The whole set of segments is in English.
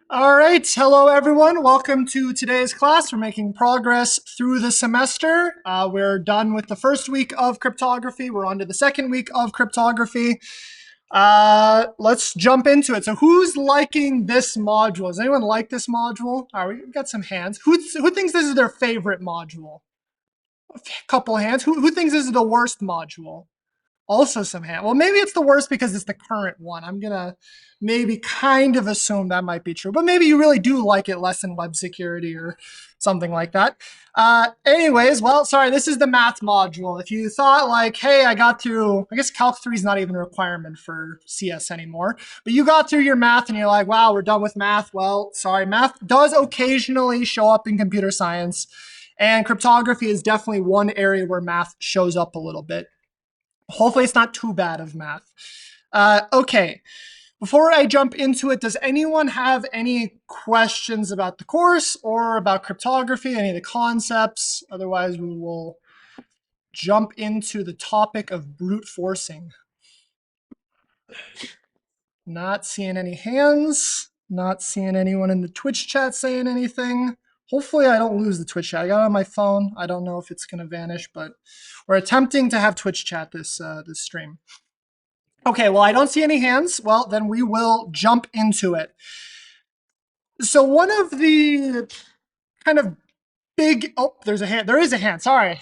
All right, hello everyone. Welcome to today's class. We're making progress through the semester. We're done with the first week of cryptography. We're on to the second week of cryptography. Let's jump into it. So who's liking this module? Does anyone like this module? All right, we've got some hands. Who thinks this is their favorite module? A couple hands. Who thinks this is the worst module? Also some hand. Well, maybe it's the worst because it's the current one. I'm gonna maybe kind of assume that might be true, but maybe you really do like it less than web security or something like that. Anyways, well, sorry, this is the math module. If you thought like, hey, I got through, I guess Calc 3 is not even a requirement for CS anymore, but you got through your math and you're like, wow, we're done with math. Well, sorry, math does occasionally show up in computer science, and cryptography is definitely one area where math shows up a little bit. Hopefully it's not too bad of math. Okay, before I jump into it, does anyone have any questions about the course or about cryptography, any of the concepts? Otherwise, we will jump into the topic of brute forcing. Not seeing any hands, not seeing anyone in the Twitch chat saying anything. Hopefully I don't lose the Twitch chat. I got it on my phone. I don't know if it's going to vanish, but we're attempting to have Twitch chat this stream. Okay, well, I don't see any hands. Well, then we will jump into it. So one of the kind of big, oh, there's a hand. There is a hand, sorry.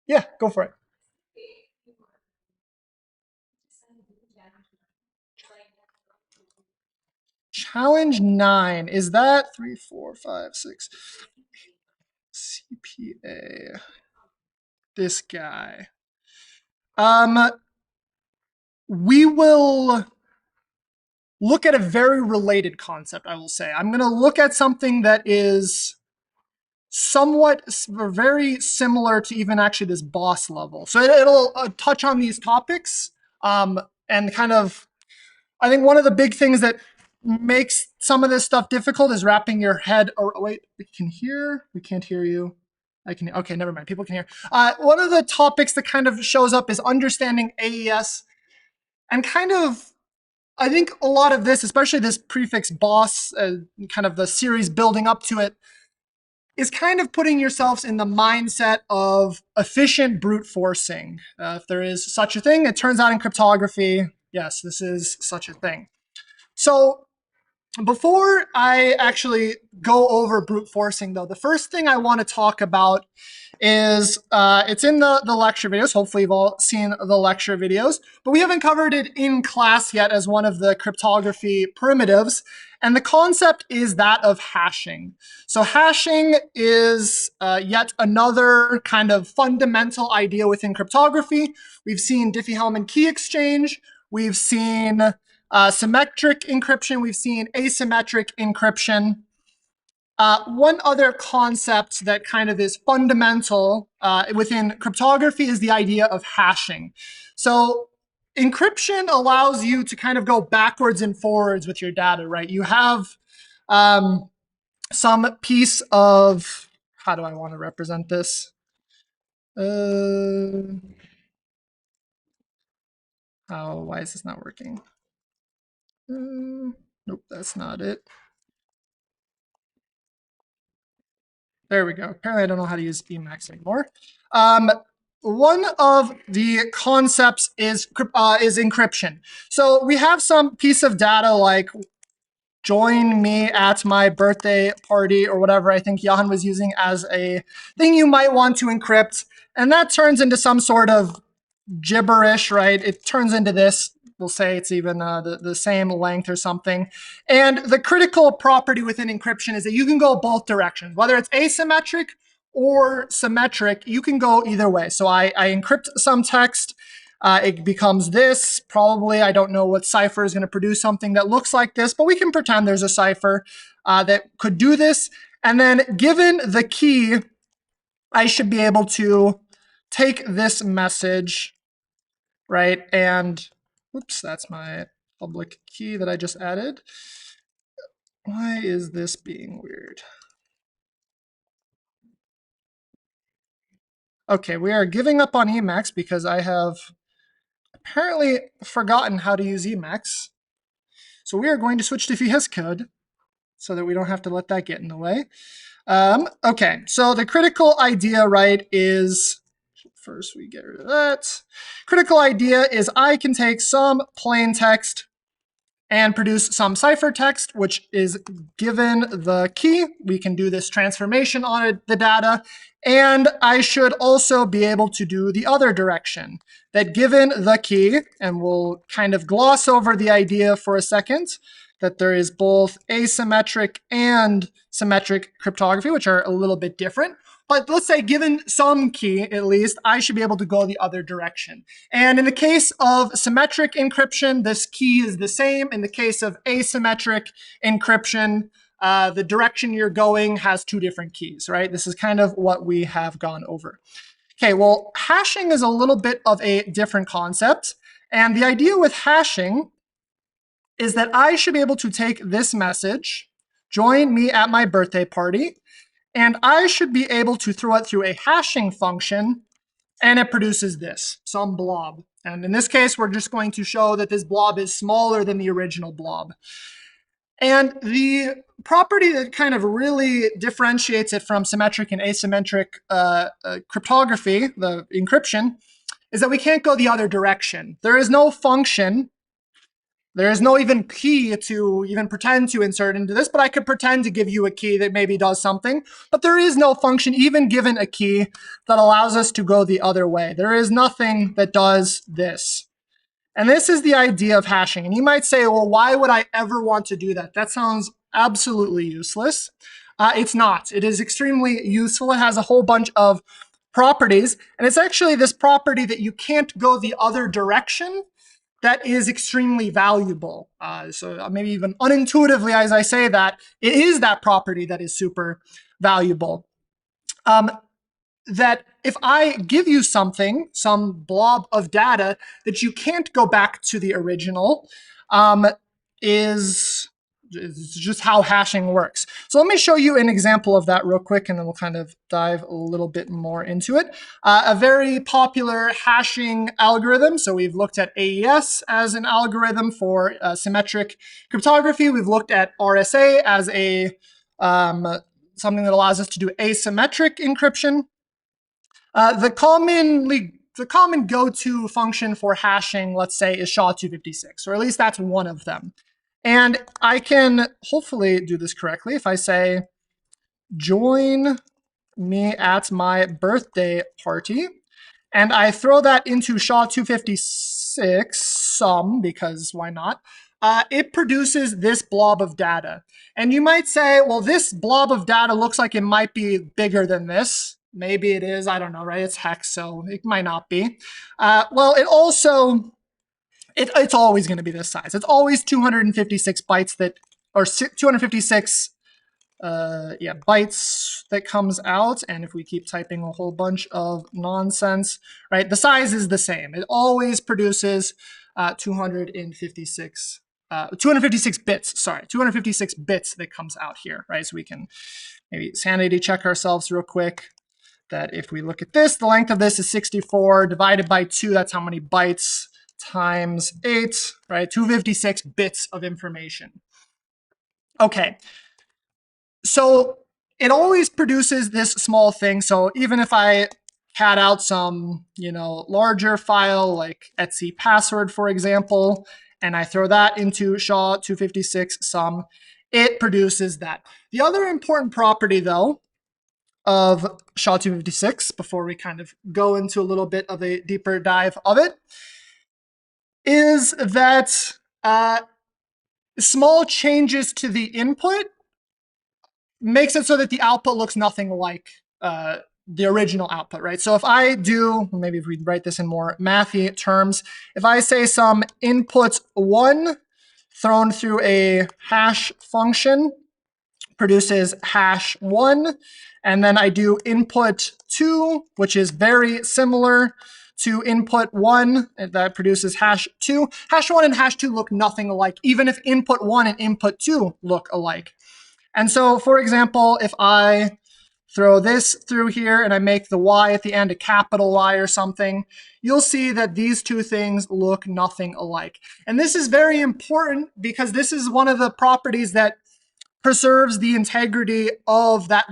Yeah, go for it. Challenge 9, is that 3, 4, 5, 6? CPA, this guy. We will look at a very related concept, I will say. I'm going to look at something that is somewhat very similar to even actually this boss level. So it'll touch on these topics and kind of, I think one of the big things that makes some of this stuff difficult is wrapping your head, or wait, we can't hear you. I can, okay, never mind, people can hear. One of the topics that kind of shows up is understanding AES, and kind of, I think a lot of this, especially this prefix boss, kind of the series building up to it, is kind of putting yourselves in the mindset of efficient brute forcing. If there is such a thing, it turns out in cryptography, yes, this is such a thing. So before I actually go over brute forcing, though, the first thing I want to talk about is it's in the lecture videos. Hopefully you've all seen the lecture videos, but we haven't covered it in class yet as one of the cryptography primitives. And the concept is that of hashing. So hashing is yet another kind of fundamental idea within cryptography. We've seen Diffie-Hellman key exchange. We've seen symmetric encryption. We've seen asymmetric encryption. One other concept that kind of is fundamental within cryptography is the idea of hashing. So encryption allows you to kind of go backwards and forwards with your data, right? You have some piece of, how do I want to represent this? Why is this not working? Nope, that's not it. There we go. Apparently I don't know how to use Emacs anymore. One of the concepts is encryption. So we have some piece of data like join me at my birthday party or whatever I think Jan was using as a thing you might want to encrypt. And that turns into some sort of gibberish, right? It turns into this. We'll say it's even the same length or something. And the critical property within encryption is that you can go both directions. Whether it's asymmetric or symmetric, you can go either way. So I encrypt some text. It becomes this. Probably, I don't know what cipher is going to produce something that looks like this, but we can pretend there's a cipher that could do this. And then given the key, I should be able to take this message, right? And oops, that's my public key that I just added. Why is this being weird? Okay, we are giving up on Emacs because I have apparently forgotten how to use Emacs. So we are going to switch to VS Code. so that we don't have to let that get in the way. Okay, so the critical idea, right, is, first we get rid of that. Critical idea is I can take some plain text and produce some ciphertext, which is given the key. We can do this transformation on the data. And I should also be able to do the other direction, that given the key, and we'll kind of gloss over the idea for a second, that there is both asymmetric and symmetric cryptography, which are a little bit different. But let's say given some key, at least, I should be able to go the other direction. And in the case of symmetric encryption, this key is the same. In the case of asymmetric encryption, the direction you're going has two different keys, right? This is kind of what we have gone over. Okay, well, hashing is a little bit of a different concept. And the idea with hashing is that I should be able to take this message, join me at my birthday party, and I should be able to throw it through a hashing function, and it produces this, some blob. And in this case, we're just going to show that this blob is smaller than the original blob. And the property that kind of really differentiates it from symmetric and asymmetric cryptography, the encryption, is that we can't go the other direction. There is no function. There is no even key to even pretend to insert into this, but I could pretend to give you a key that maybe does something. But there is no function, even given a key, that allows us to go the other way. There is nothing that does this. And this is the idea of hashing. And you might say, well, why would I ever want to do that? That sounds absolutely useless. It's not. It is extremely useful. It has a whole bunch of properties. And it's actually this property that you can't go the other direction that is extremely valuable. So maybe even unintuitively, as I say that, it is that property that is super valuable. That if I give you something, some blob of data that you can't go back to the original, is just how hashing works. So let me show you an example of that real quick, and then we'll kind of dive a little bit more into it. A very popular hashing algorithm. So we've looked at AES as an algorithm for symmetric cryptography. We've looked at RSA as a something that allows us to do asymmetric encryption. The common go-to function for hashing, let's say, is SHA-256, or at least that's one of them. And I can hopefully do this correctly if I say, join me at my birthday party, and I throw that into SHA-256 sum, because why not? It produces this blob of data. And you might say, well, this blob of data looks like it might be bigger than this. Maybe it is, I don't know, right? It's hex, so it might not be. Well, it also, it's always going to be this size. It's always 256 bytes that, or 256 bytes that comes out. And if we keep typing a whole bunch of nonsense, right, the size is the same. It always produces 256 bits, sorry, 256 bits that comes out here, right? So we can maybe sanity check ourselves real quick. That if we look at this, the length of this is 64 divided by 2. That's how many bytes times 8, right? 256 bits of information. Okay, so it always produces this small thing. So even if I cat out some, larger file like etc password, for example, and I throw that into SHA-256 sum, it produces that. The other important property, though, of SHA-256, before we kind of go into a little bit of a deeper dive of it, is that small changes to the input makes it so that the output looks nothing like the original output, right? So if I do, maybe if we write this in more mathy terms, if I say some input 1 thrown through a hash function produces hash 1, and then I do input 2, which is very similar to input 1, and that produces hash 2. Hash 1 and hash 2 look nothing alike, even if input 1 and input 2 look alike. And so, for example, if I throw this through here and I make the Y at the end a capital Y or something, you'll see that these two things look nothing alike. And this is very important because this is one of the properties that preserves the integrity of that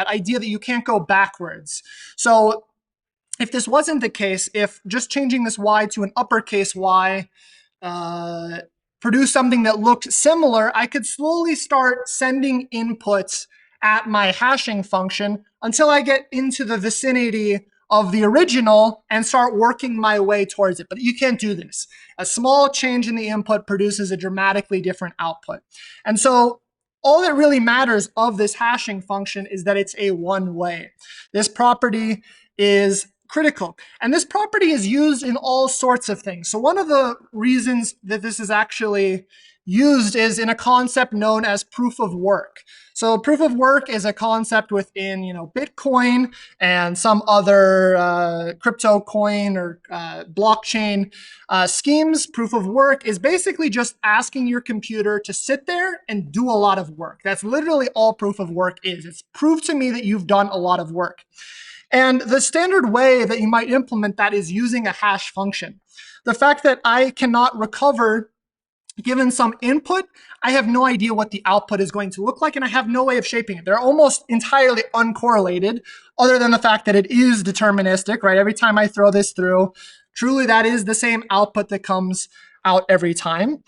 idea that you can't go backwards. So if this wasn't the case, if just changing this y to an uppercase y produce something that looked similar, I could slowly start sending inputs at my hashing function until I get into the vicinity of the original and start working my way towards it. But you can't do this. A small change in the input produces a dramatically different output. And so all that really matters of this hashing function is that it's a one-way. This property is critical. And this property is used in all sorts of things. So one of the reasons that this is actually used is in a concept known as proof of work. So proof of work is a concept within, Bitcoin and some other crypto coin or blockchain schemes. Proof of work is basically just asking your computer to sit there and do a lot of work. That's literally all proof of work is. It's prove to me that you've done a lot of work. And the standard way that you might implement that is using a hash function. The fact that I cannot recover given some input, I have no idea what the output is going to look like, and I have no way of shaping it. They're almost entirely uncorrelated, other than the fact that it is deterministic, right? Every time I throw this through, truly that is the same output that comes out every time.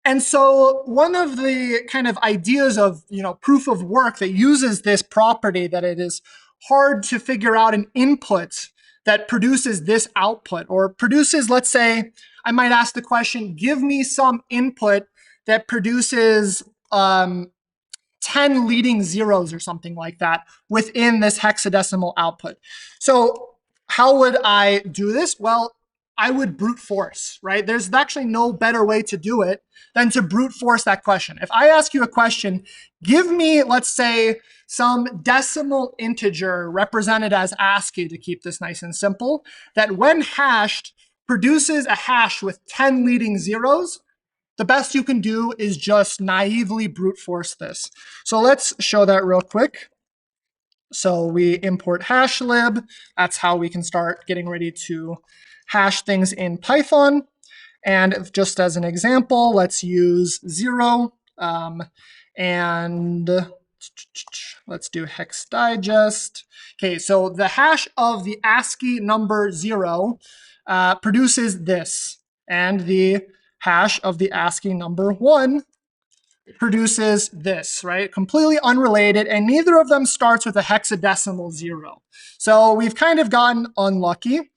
And so one of the kind of ideas of proof of work that uses this property that it is hard to figure out an input that produces this output or produces, let's say, I might ask the question, give me some input that produces 10 leading zeros or something like that within this hexadecimal output. So how would I do this? Well, I would brute force, right? There's actually no better way to do it than to brute force that question. If I ask you a question, give me, let's say, some decimal integer represented as ASCII to keep this nice and simple, that when hashed produces a hash with 10 leading zeros, the best you can do is just naively brute force this. So let's show that real quick. So we import hashlib. That's how we can start getting ready to hash things in Python. And just as an example, let's use 0. And let's do hex digest. Okay, so the hash of the ASCII number 0 produces this. And the hash of the ASCII number 1 produces this, right? Completely unrelated, and neither of them starts with a hexadecimal 0. So we've kind of gotten unlucky.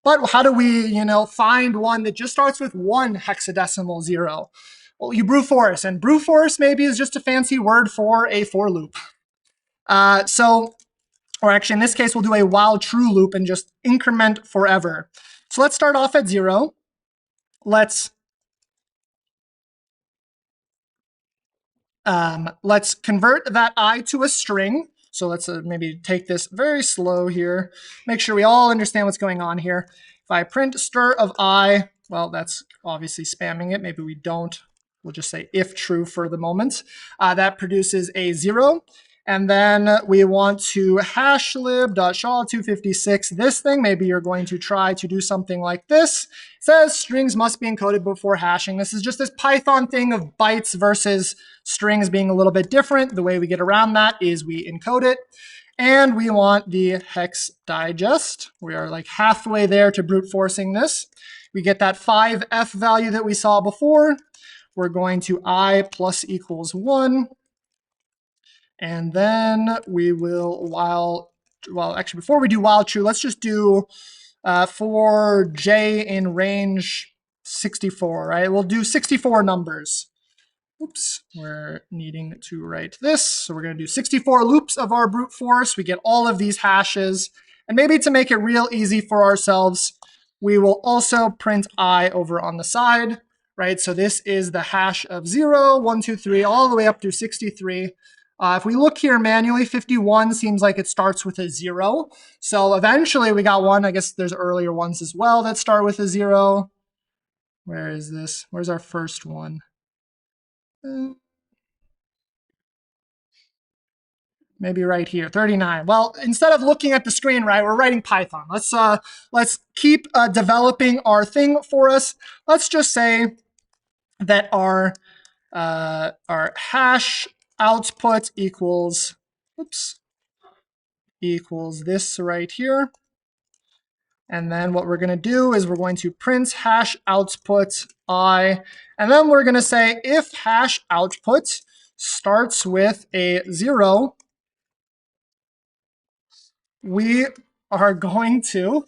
But how do we, find one that just starts with one hexadecimal 0? Well, you brute force, and brute force maybe is just a fancy word for a for loop. Or actually in this case, we'll do a while true loop and just increment forever. So let's start off at 0. Let's convert that I to a string. So let's maybe take this very slow here. Make sure we all understand what's going on here. If I print str of I, well, that's obviously spamming it. Maybe we don't. We'll just say if true for the moment. That produces a 0. And then we want to hashlib.sha256 this thing. Maybe you're going to try to do something like this. It says strings must be encoded before hashing. This is just this Python thing of bytes versus strings being a little bit different. The way we get around that is we encode it. And we want the hex digest. We are like halfway there to brute forcing this. We get that 5f value that we saw before. We're going to I plus equals 1. And then we will actually before we do while true, let's just do for j in range 64, right? We'll do 64 numbers. Oops, we're needing to write this. So we're going to do 64 loops of our brute force. We get all of these hashes. And maybe to make it real easy for ourselves, we will also print I over on the side, right? So this is the hash of 0, 1, 2, 3, all the way up through 63. If we look here manually, 51 seems like it starts with a 0. So eventually we got one. I guess there's earlier ones as well that start with a 0. Where is this? Where's our first one? Maybe right here, 39. Well, instead of looking at the screen, right, we're writing Python. Let's keep developing our thing for us. Let's just say that our hash output equals, oops, equals this right here. And then what we're going to do is we're going to print hash output I, and then we're going to say if hash output starts with a 0, we are going to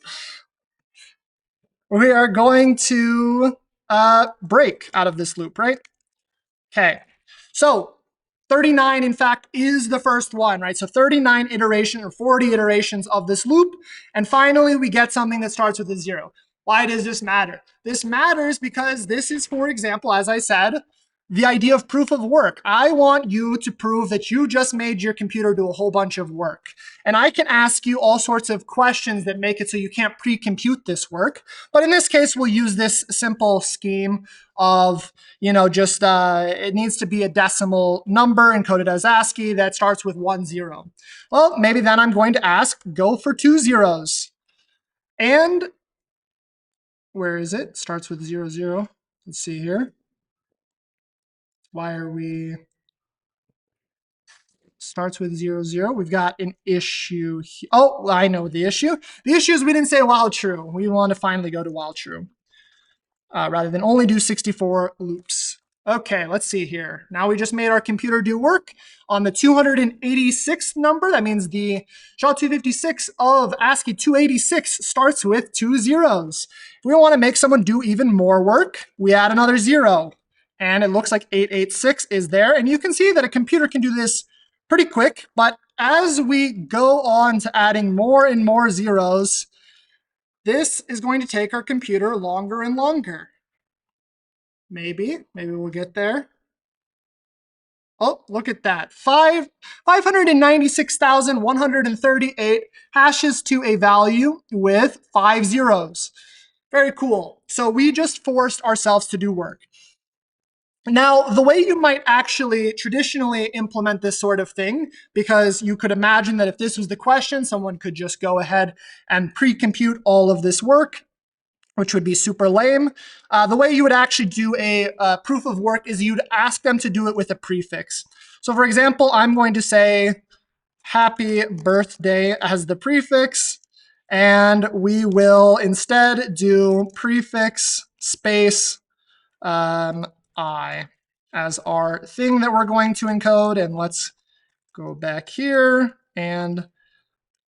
break out of this loop, right? Okay, so 39, in fact, is the first one, right? So 39 iterations or 40 iterations of this loop. And finally, we get something that starts with a 0. Why does this matter? This matters because this is, for example, as I said, the idea of proof of work. I want you to prove that you just made your computer do a whole bunch of work. And I can ask you all sorts of questions that make it so you can't pre-compute this work. But in this case, we'll use this simple scheme of, just it needs to be a decimal number encoded as ASCII that starts with 1 0. Well, maybe then I'm going to ask, go for 2 zeros. And where is it? Starts with 0 0. Let's see here. Why are we... Starts with 0 0. We've got an issue. Oh, I know the issue. The issue is we didn't say while true. We want to finally go to while true rather than only do 64 loops. Okay, let's see here. Now we just made our computer do work on the 286th number. That means the SHA-256 of ASCII 286 starts with 2 zeros. If we want to make someone do even more work, we add another 0. And it looks like 886 is there. And you can see that a computer can do this pretty quick. But as we go on to adding more and more zeros, this is going to take our computer longer and longer. Maybe we'll get there. Oh, look at that. 596,138 hashes to a value with 5 zeros. Very cool. So we just forced ourselves to do work. Now, the way you might actually traditionally implement this sort of thing, because you could imagine that if this was the question, someone could just go ahead and pre-compute all of this work, which would be super lame. The way you would actually do a proof of work is you'd ask them to do it with a prefix. So for example, I'm going to say happy birthday as the prefix, and we will instead do prefix space I as our thing that we're going to encode. And let's go back here and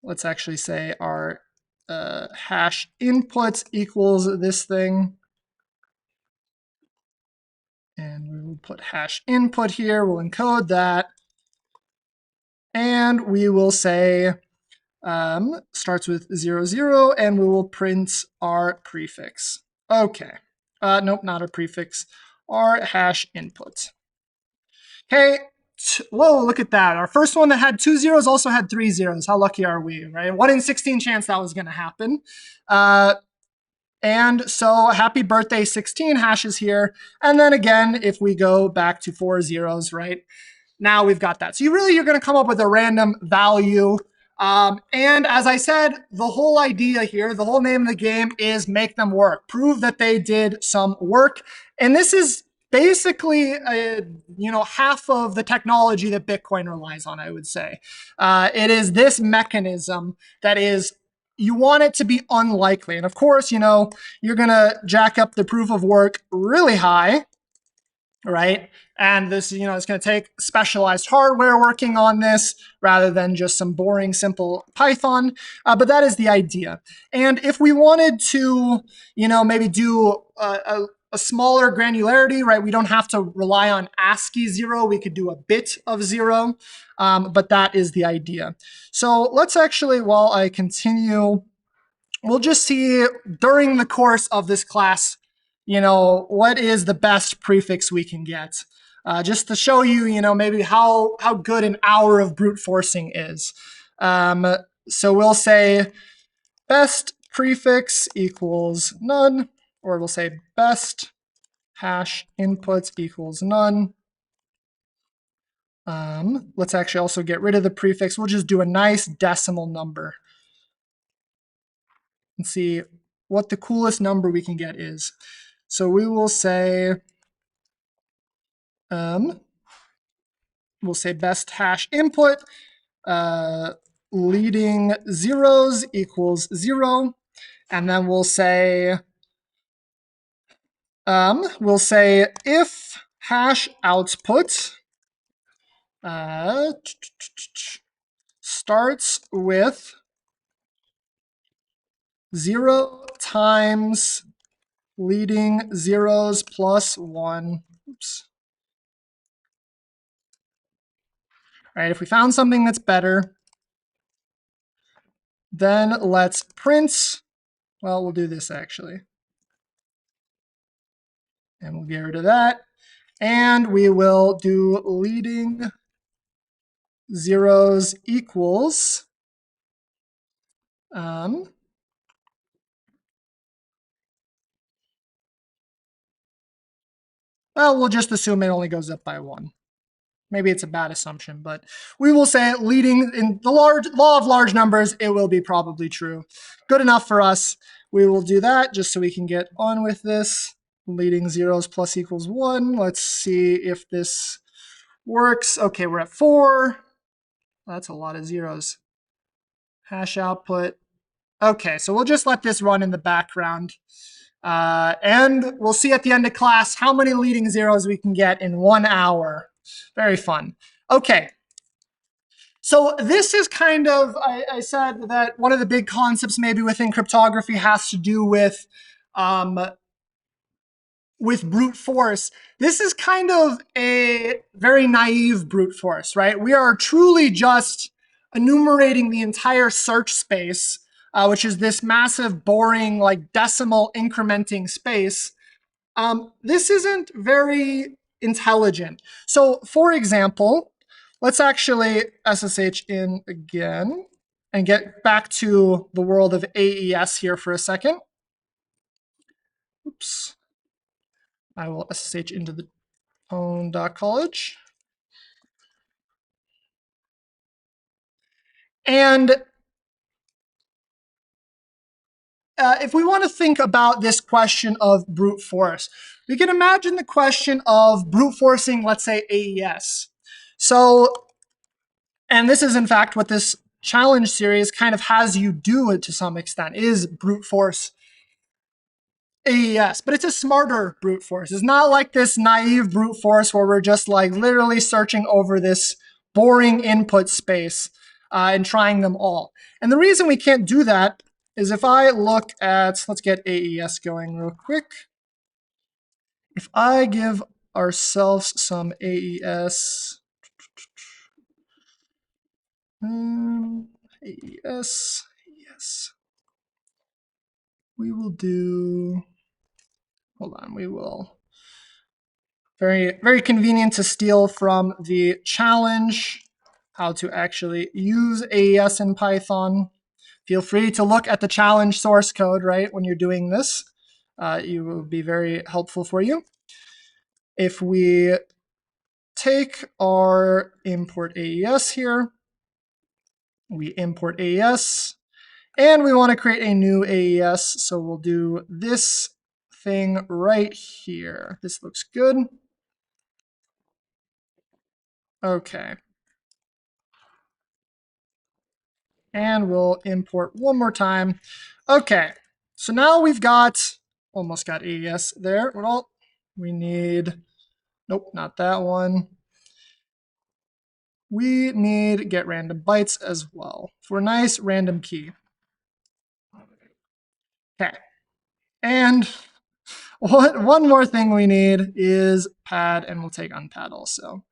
let's actually say our hash input equals this thing. And we will put hash input here. We'll encode that. And we will say starts with 0 0, and we will print our prefix. Okay. Nope, not our prefix. Our hash input. Okay. Whoa, look at that. Our first one that had 2 zeros also had 3 zeros. How lucky are we, right? 1 in 16 chance that was going to happen. And so happy birthday 16 hashes here. And then again, if we go back to 4 zeros, right? Now we've got that. So you're going to come up with a random value. And as I said, the whole idea here, the whole name of the game is make them work. Prove that they did some work. And this is basically, half of the technology that Bitcoin relies on, I would say. It is this mechanism that is, you want it to be unlikely. And of course, you're going to jack up the proof of work really high, right? And this, it's going to take specialized hardware working on this rather than just some boring, simple Python. But that is the idea. And if we wanted to, maybe do a smaller granularity, right? We don't have to rely on ASCII 0. We could do a bit of 0. But that is the idea. So let's actually, while I continue, we'll just see during the course of this class, what is the best prefix we can get. Just to show you, maybe how good an hour of brute forcing is. So we'll say best prefix equals none, or we'll say best hash input equals none. Let's actually also get rid of the prefix. We'll just do a nice decimal number and see what the coolest number we can get is. So we will say we'll say best hash input, leading zeros equals 0. And then we'll say if hash output starts with 0 times leading zeros plus 1. Oops. All right, if we found something that's better, then let's print. Well, we'll do this actually. And we'll get rid of that. And we will do leading zeros equals well, we'll just assume it only goes up by 1. Maybe it's a bad assumption, but we will say leading in the law of large numbers, it will be probably true. Good enough for us. We will do that just so we can get on with this. Leading zeros plus equals 1. Let's see if this works. Okay, we're at 4. That's a lot of zeros. Hash output. Okay, so we'll just let this run in the background. And we'll see at the end of class how many leading zeros we can get in 1 hour. Very fun. Okay. So this is kind of, I said that one of the big concepts maybe within cryptography has to do with brute force. This is kind of a very naive brute force, right? We are truly just enumerating the entire search space, which is this massive, boring, like decimal incrementing space. This isn't very intelligent. So for example, let's actually SSH in again and get back to the world of AES here for a second. Oops. I will SSH into the pwn.college. And if we want to think about this question of brute force, we can imagine the question of brute forcing, let's say, AES. So, and this is in fact what this challenge series kind of has you do it to some extent, is brute force AES, but it's a smarter brute force. It's not like this naive brute force where we're just like literally searching over this boring input space and trying them all. And the reason we can't do that is if I look at, let's get AES going real quick. If I give ourselves some AES, AES, yes, we will do, hold on, we will. Very, very convenient to steal from the challenge, how to actually use AES in Python. Feel free to look at the challenge source code, right, when you're doing this. It will be very helpful for you. If we take our import AES here, we import AES, and we want to create a new AES, so we'll do this thing right here. This looks good. Okay. And we'll import one more time. Okay, so now we've got, almost got AES there. Well, we need, nope, not that one. We need get random bytes as well for a nice random key. Okay, and one more thing we need is pad, and we'll take unpad also.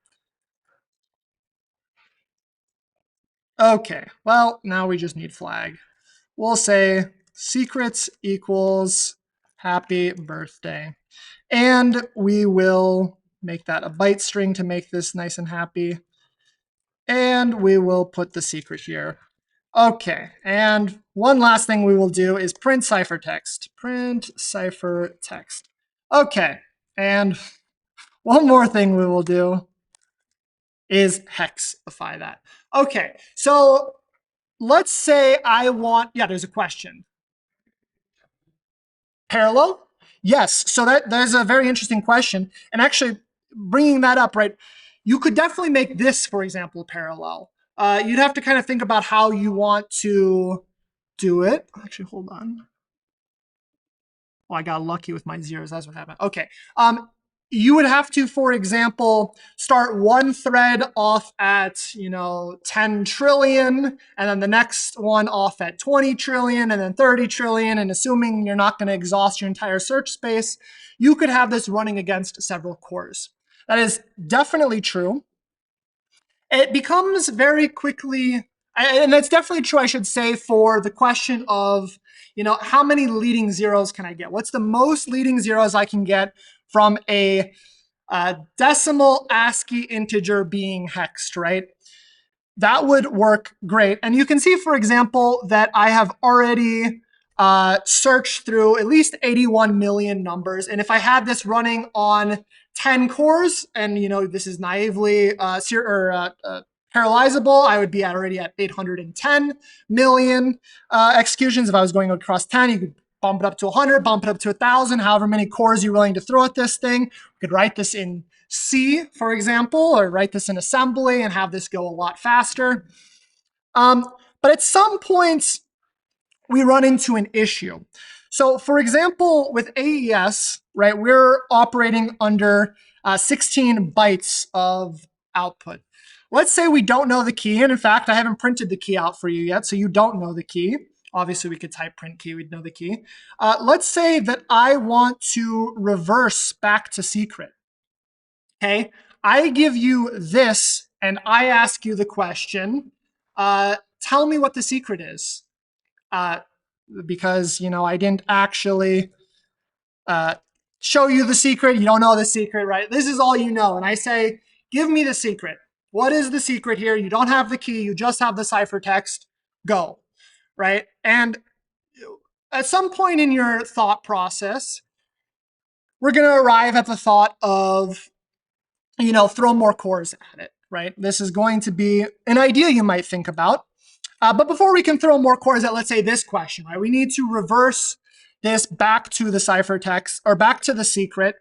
Okay, well, now we just need flag. We'll say secrets equals happy birthday. And we will make that a byte string to make this nice and happy. And we will put the secret here. Okay, and one last thing we will do is print ciphertext. Print ciphertext. Okay, and one more thing we will do is hexify that. Okay, so let's say I want, yeah, there's a question. Parallel? Yes, so that is a very interesting question. And actually, bringing that up, right? you could definitely make this, for example, parallel. You'd have to kind of think about how you want to do it. Actually, hold on. Oh, I got lucky with my zeros. That's what happened. Okay. You would have to, for example, start one thread off at, 10 trillion, and then the next one off at 20 trillion, and then 30 trillion. And assuming you're not going to exhaust your entire search space, you could have this running against several cores. That is definitely true. It becomes very quickly, and that's definitely true, I should say, for the question of, how many leading zeros can I get? What's the most leading zeros I can get from a decimal ASCII integer being hexed, right? That would work great. And you can see, for example, that I have already searched through at least 81 million numbers. And if I had this running on 10 cores, and this is naively parallelizable, I would be already at 810 million executions. If I was going across 10, you could bump it up to 100, bump it up to 1,000, however many cores you're willing to throw at this thing. We could write this in C, for example, or write this in assembly and have this go a lot faster. But at some points, we run into an issue. So for example, with AES, right, we're operating under 16 bytes of output. Let's say we don't know the key. And in fact, I haven't printed the key out for you yet, so you don't know the key. Obviously, we could type print key, we'd know the key. Let's say that I want to reverse back to secret. Okay, I give you this and I ask you the question, tell me what the secret is. Because, I didn't actually show you the secret. You don't know the secret, right? This is all you know. And I say, give me the secret. What is the secret here? You don't have the key. You just have the ciphertext. Go, right? And at some point in your thought process, we're going to arrive at the thought of, throw more cores at it, right? This is going to be an idea you might think about. But before we can throw more cores at, let's say, this question, right, we need to reverse this back to the ciphertext or back to the secret.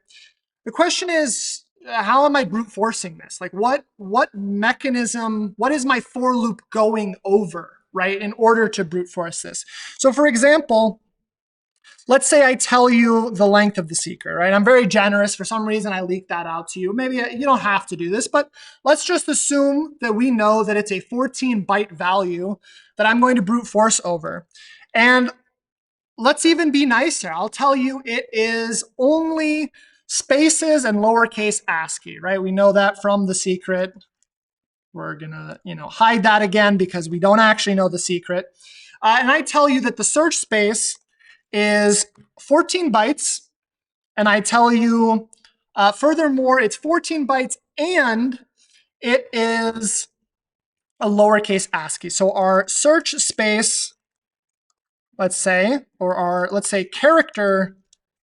The question is, how am I brute forcing this? Like, what mechanism, what is my for loop going over, right, in order to brute force this? So for example, let's say I tell you the length of the secret, right? I'm very generous. For some reason, I leaked that out to you. Maybe you don't have to do this, but let's just assume that we know that it's a 14-byte value that I'm going to brute force over. And let's even be nicer. I'll tell you it is only spaces and lowercase ASCII, right? We know that from the secret. We're gonna, hide that again because we don't actually know the secret. And I tell you that the search space is 14 bytes. And I tell you, furthermore, it's 14 bytes and it is a lowercase ASCII. So our search space, let's say character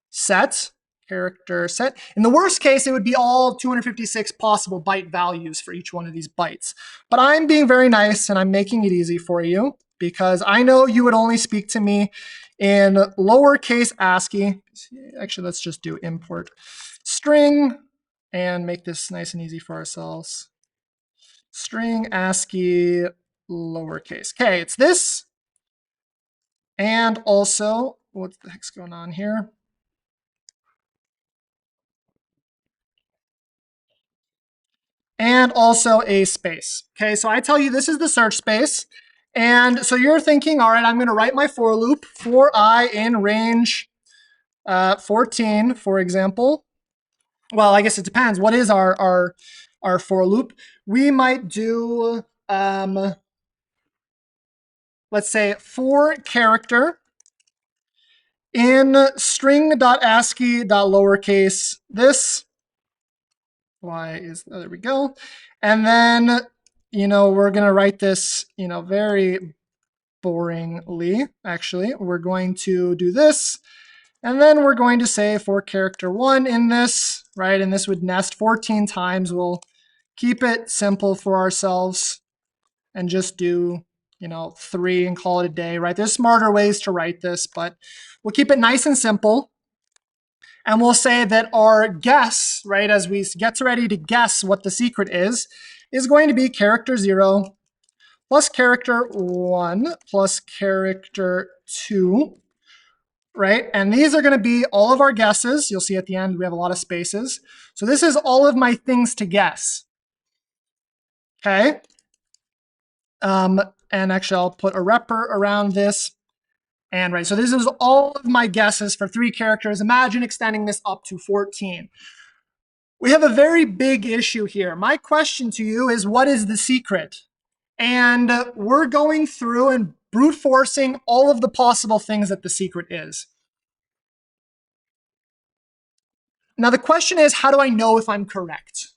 set. In the worst case, it would be all 256 possible byte values for each one of these bytes. But I'm being very nice and I'm making it easy for you because I know you would only speak to me in lowercase ASCII. Actually, let's just do import string and make this nice and easy for ourselves. String ASCII lowercase. Okay, it's this. And also, what the heck's going on here? And also a space. Okay, so I tell you this is the search space. And so you're thinking, all right, I'm going to write my for loop for I in range 14, for example. Well, I guess it depends. What is our for loop? We might do, let's say, for character in string.ascii.lowercase this. There we go. And then, we're going to write this, very boringly, actually. We're going to do this. And then we're going to say for character 1 in this, right? And this would nest 14 times. We'll keep it simple for ourselves and just do, 3 and call it a day, right? There's smarter ways to write this, but we'll keep it nice and simple. And we'll say that our guess, right, as we get ready to guess what the secret is going to be character 0 plus character 1 plus character 2, right? And these are going to be all of our guesses. You'll see at the end we have a lot of spaces. So this is all of my things to guess. Okay. And actually, I'll put a repr around this. And right, so this is all of my guesses for 3 characters. Imagine extending this up to 14. We have a very big issue here. My question to you is, what is the secret? And we're going through and brute forcing all of the possible things that the secret is. Now, the question is, how do I know if I'm correct?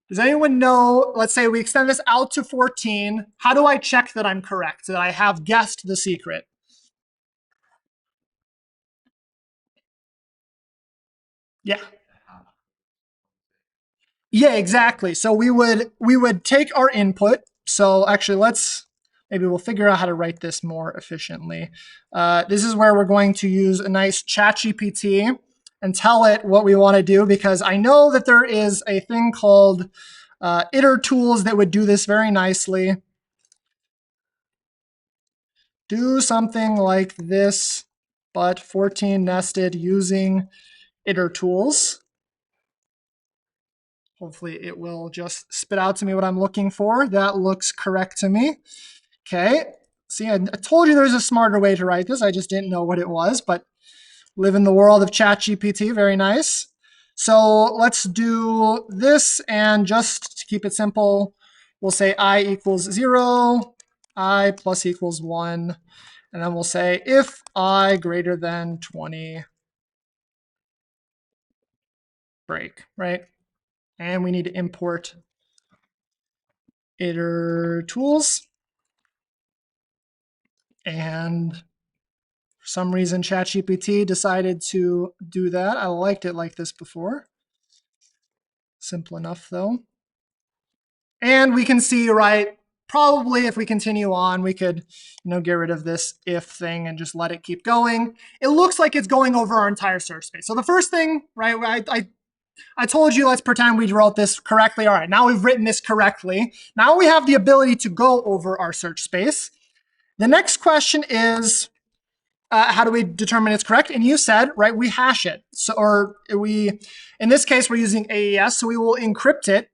Does anyone know, let's say we extend this out to 14. How do I check that I'm correct, that I have guessed the secret? Yeah. Yeah, exactly. So we would take our input. So actually, maybe we'll figure out how to write this more efficiently. This is where we're going to use a nice ChatGPT and tell it what we want to do, because I know that there is a thing called iter tools that would do this very nicely. Do something like this, but 14 nested using iter tools. Hopefully it will just spit out to me what I'm looking for. That looks correct to me. Okay. See, I told you there's a smarter way to write this. I just didn't know what it was, but live in the world of ChatGPT. Very nice. So let's do this, and just to keep it simple, we'll say I equals 0, I plus equals 1, and then we'll say if I greater than 20, break, right? And we need to import iter tools. And for some reason, ChatGPT decided to do that. I liked it like this before. Simple enough, though. And we can see, right, probably if we continue on, we could, get rid of this if thing and just let it keep going. It looks like it's going over our entire search space. So the first thing, right, I told you, let's pretend we wrote this correctly. All right, now we've written this correctly. Now we have the ability to go over our search space. The next question is, how do we determine it's correct? And you said, right, we hash it. So, or in this case, we're using AES, so we will encrypt it.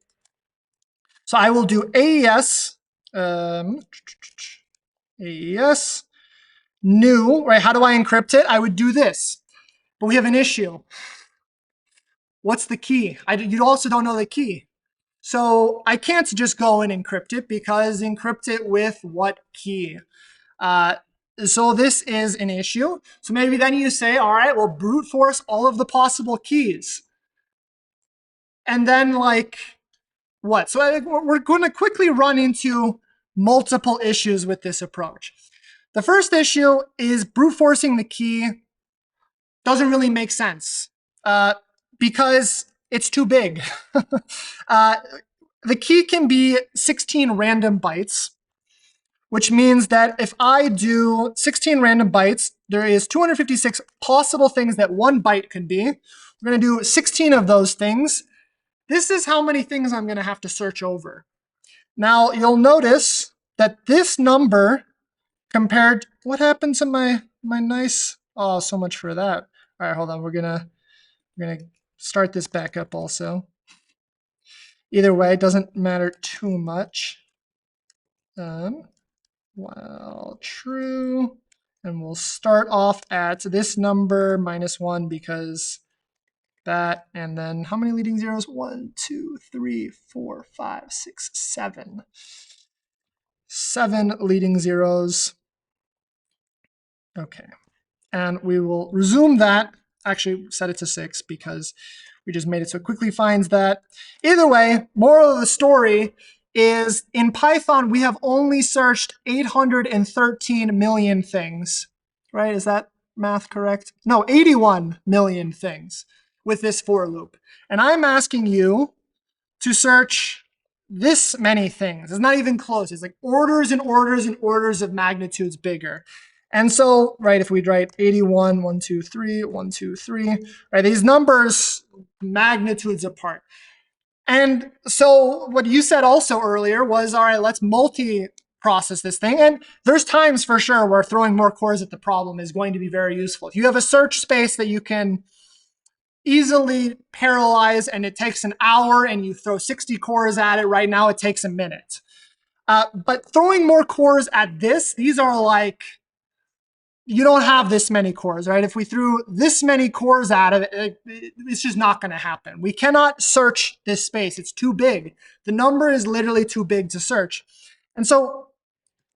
So I will do AES, AES new, right? How do I encrypt it? I would do this, but we have an issue. What's the key? You also don't know the key. So I can't just go and encrypt it, because encrypt it with what key? So this is an issue. So maybe then you say, all right, well, brute force all of the possible keys. And then what? So we're going to quickly run into multiple issues with this approach. The first issue is brute forcing the key doesn't really make sense because it's too big. The key can be 16 random bytes, which means that if I do 16 random bytes, there is 256 possible things that one byte could be. We're going to do 16 of those things. This is how many things I'm going to have to search over. Now, you'll notice that this number compared, what happened to my nice, oh, so much for that. All right, hold on, we're gonna start this back up also. Either way, it doesn't matter too much. While true, and we'll start off at this number -1 because that, and then how many leading zeros? 1, 2, 3, 4, 5, 6, 7. 7 leading zeros. Okay. And we will resume that. Actually, set it to 6 because we just made it so it quickly finds that. Either way, moral of the story is in Python, we have only searched 813 million things, right? Is that math correct? No, 81 million things with this for loop. And I'm asking you to search this many things. It's not even close. It's like orders and orders and orders of magnitudes bigger. And so, right, if we write 81, 1, 2, 3, 1, 2, 3, right, these numbers magnitudes apart. And so what you said also earlier was, all right, let's multi-process this thing. And there's times for sure where throwing more cores at the problem is going to be very useful. If you have a search space that you can easily parallelize and it takes an hour and you throw 60 cores at it, right now it takes a minute. But throwing more cores at this, these are like, you don't have this many cores, right? If we threw this many cores at it, it's just not going to happen. We cannot search this space. It's too big. The number is literally too big to search. And so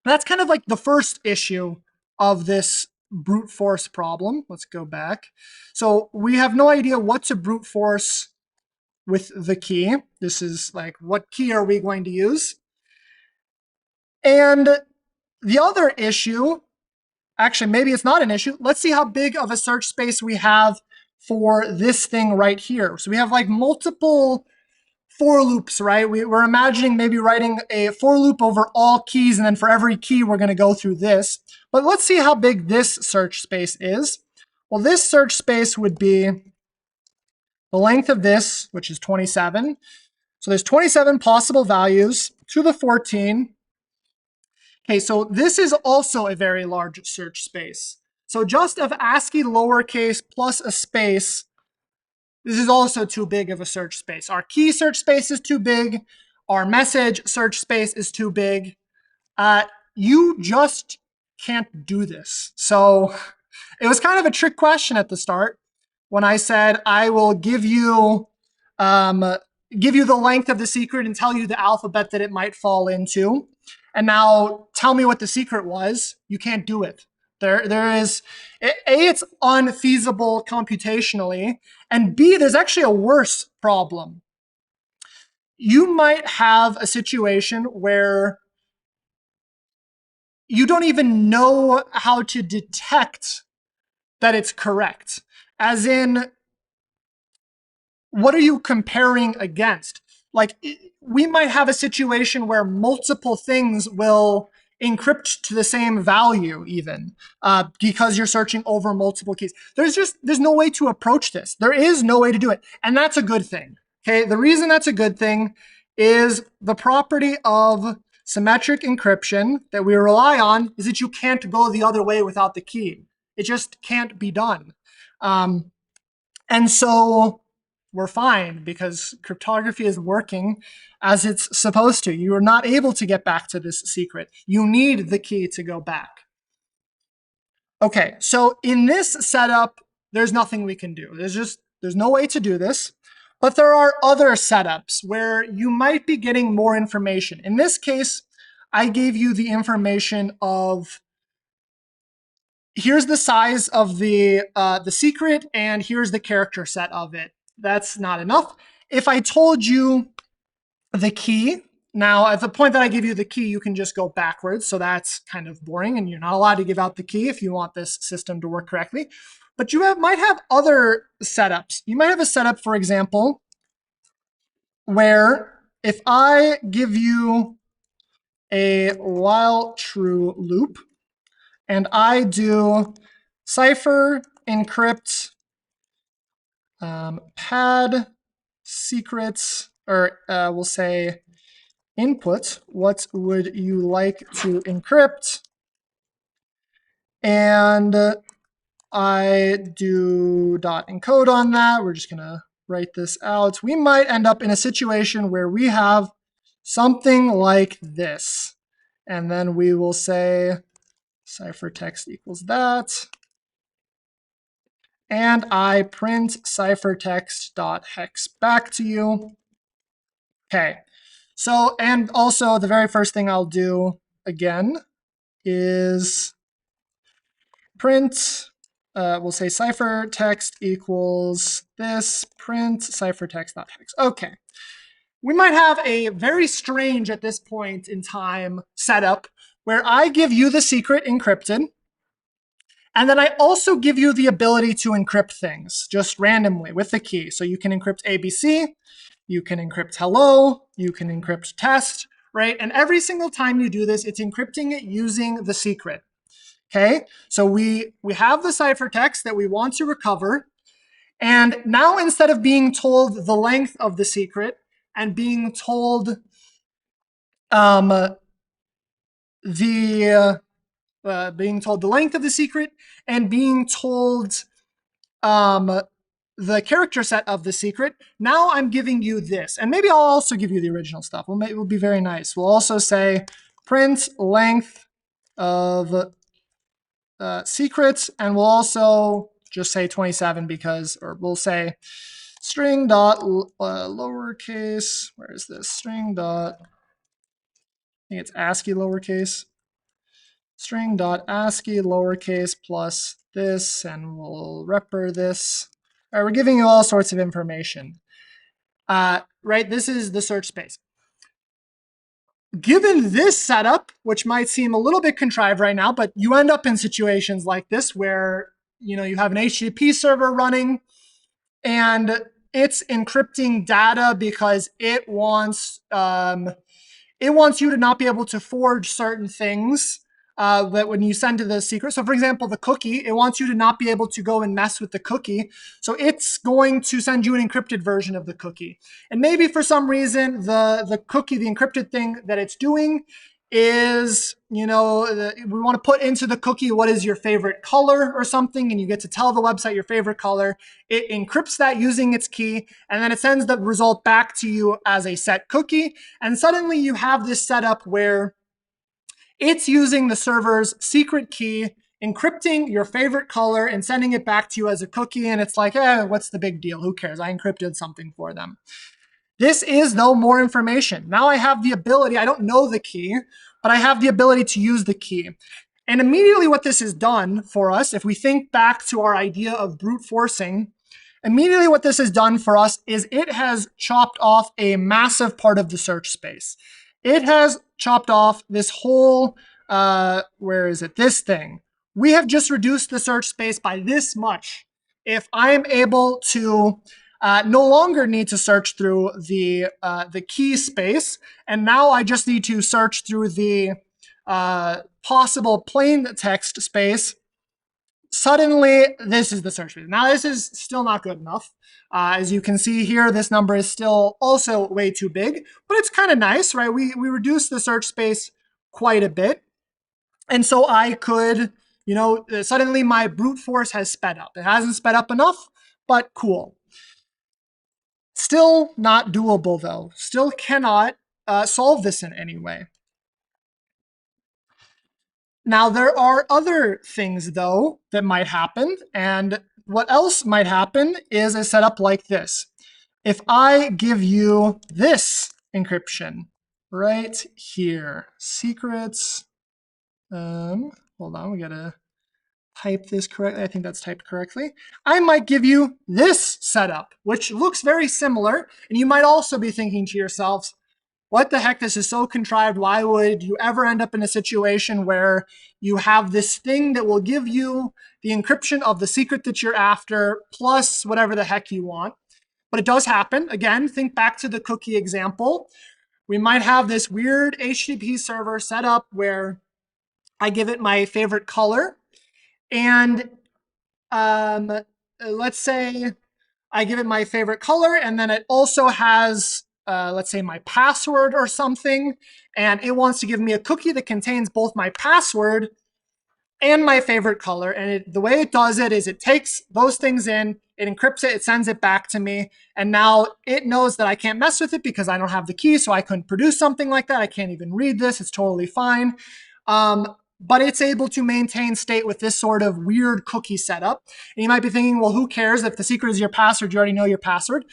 that's kind of like the first issue of this brute force problem. Let's go back. So we have no idea what to brute force with the key. This is like, what key are we going to use? And the other issue, actually, maybe it's not an issue. Let's see how big of a search space we have for this thing right here. So we have like multiple for loops, right? We're imagining maybe writing a for loop over all keys, and then for every key, we're going to go through this. But let's see how big this search space is. Well, this search space would be the length of this, which is 27. So there's 27 possible values to the 14. Okay, so this is also a very large search space. So just of ASCII lowercase plus a space, this is also too big of a search space. Our key search space is too big. Our message search space is too big. You just can't do this. So it was kind of a trick question at the start when I said, I will give you the length of the secret and tell you the alphabet that it might fall into. And now tell me what the secret was. You can't do it. There is, A, it's unfeasible computationally, and B, there's actually a worse problem. You might have a situation where you don't even know how to detect that it's correct. As in, what are you comparing against? Like, we might have a situation where multiple things will encrypt to the same value even because you're searching over multiple keys. There's no way to approach this. There is no way to do it. And that's a good thing. Okay, the reason that's a good thing is the property of symmetric encryption that we rely on is that you can't go the other way without the key. It just can't be done. And so we're fine because cryptography is working as it's supposed to. You are not able to get back to this secret. You need the key to go back. Okay, so in this setup, there's nothing we can do. There's no way to do this. But there are other setups where you might be getting more information. In this case, I gave you the information of here's the size of the secret, and here's the character set of it. That's not enough. If I told you the key, now at the point that I give you the key, you can just go backwards. So that's kind of boring, and you're not allowed to give out the key if you want this system to work correctly. But you might have other setups. You might have a setup, for example, where if I give you a while true loop, and I do cipher encrypt pad secrets, or we'll say input, what would you like to encrypt? And I do dot encode on that. We're just going to write this out. We might end up in a situation where we have something like this. And then we will say ciphertext equals that. And I print ciphertext.hex back to you. Okay, so, and also the very first thing I'll do again is print, we'll say ciphertext equals this, print ciphertext.hex. Okay, we might have a very strange at this point in time setup where I give you the secret encrypted, and then I also give you the ability to encrypt things just randomly with the key. So you can encrypt ABC, you can encrypt hello, you can encrypt test, right? And every single time you do this, it's encrypting it using the secret. Okay, so we have the ciphertext that we want to recover. And now instead of being told the length of the secret and being told being told the length of the secret and being told the character set of the secret, now I'm giving you this. And maybe I'll also give you the original stuff. It will be very nice. We'll also say print length of secrets, and we'll also just say 27 because, or we'll say string dot lowercase, where is this? String dot, I think it's ASCII lowercase. String dot ASCII lowercase plus this, and we'll repr this. All right, we're giving you all sorts of information. Right, this is the search space. Given this setup, which might seem a little bit contrived right now, but you end up in situations like this where you have an HTTP server running and it's encrypting data because it wants you to not be able to forge certain things that when you send to the secret. So for example, the cookie, it wants you to not be able to go and mess with the cookie. So it's going to send you an encrypted version of the cookie. And maybe for some reason, the cookie, the encrypted thing that it's doing is, we want to put into the cookie what is your favorite color or something, and you get to tell the website your favorite color. It encrypts that using its key, and then it sends the result back to you as a set cookie. And suddenly you have this setup where it's using the server's secret key, encrypting your favorite color and sending it back to you as a cookie. And it's like, what's the big deal? Who cares? I encrypted something for them. This is, though, more information. Now I have the ability, I don't know the key, but I have the ability to use the key. And immediately what this has done for us, if we think back to our idea of brute forcing, immediately what this has done for us is it has chopped off a massive part of the search space. It has chopped off this whole, where is it? This thing. We have just reduced the search space by this much. If I am able to no longer need to search through the key space, and now I just need to search through the possible plain text space, suddenly this is the search space. Now this is still not good enough. As you can see here, this number is still also way too big, but it's kind of nice, right? We reduced the search space quite a bit. And so I could, suddenly my brute force has sped up. It hasn't sped up enough, but cool. Still not doable, though. Still cannot solve this in any way. Now, there are other things, though, that might happen. And what else might happen is a setup like this. If I give you this encryption right here, secrets, hold on, we gotta type this correctly. I think that's typed correctly. I might give you this setup, which looks very similar. And you might also be thinking to yourselves, what the heck, this is so contrived. Why would you ever end up in a situation where you have this thing that will give you the encryption of the secret that you're after, plus whatever the heck you want? But it does happen. Again, think back to the cookie example. We might have this weird HTTP server set up where I give it my favorite color. And let's say I give it my favorite color, and then it also has, let's say, my password or something, and it wants to give me a cookie that contains both my password and my favorite color. And the way it does it is it takes those things in, it encrypts it, it sends it back to me, and now it knows that I can't mess with it because I don't have the key, so I couldn't produce something like that. I can't even read this. It's totally fine. But it's able to maintain state with this sort of weird cookie setup. And you might be thinking, well, who cares? If the secret is your password, you already know your password.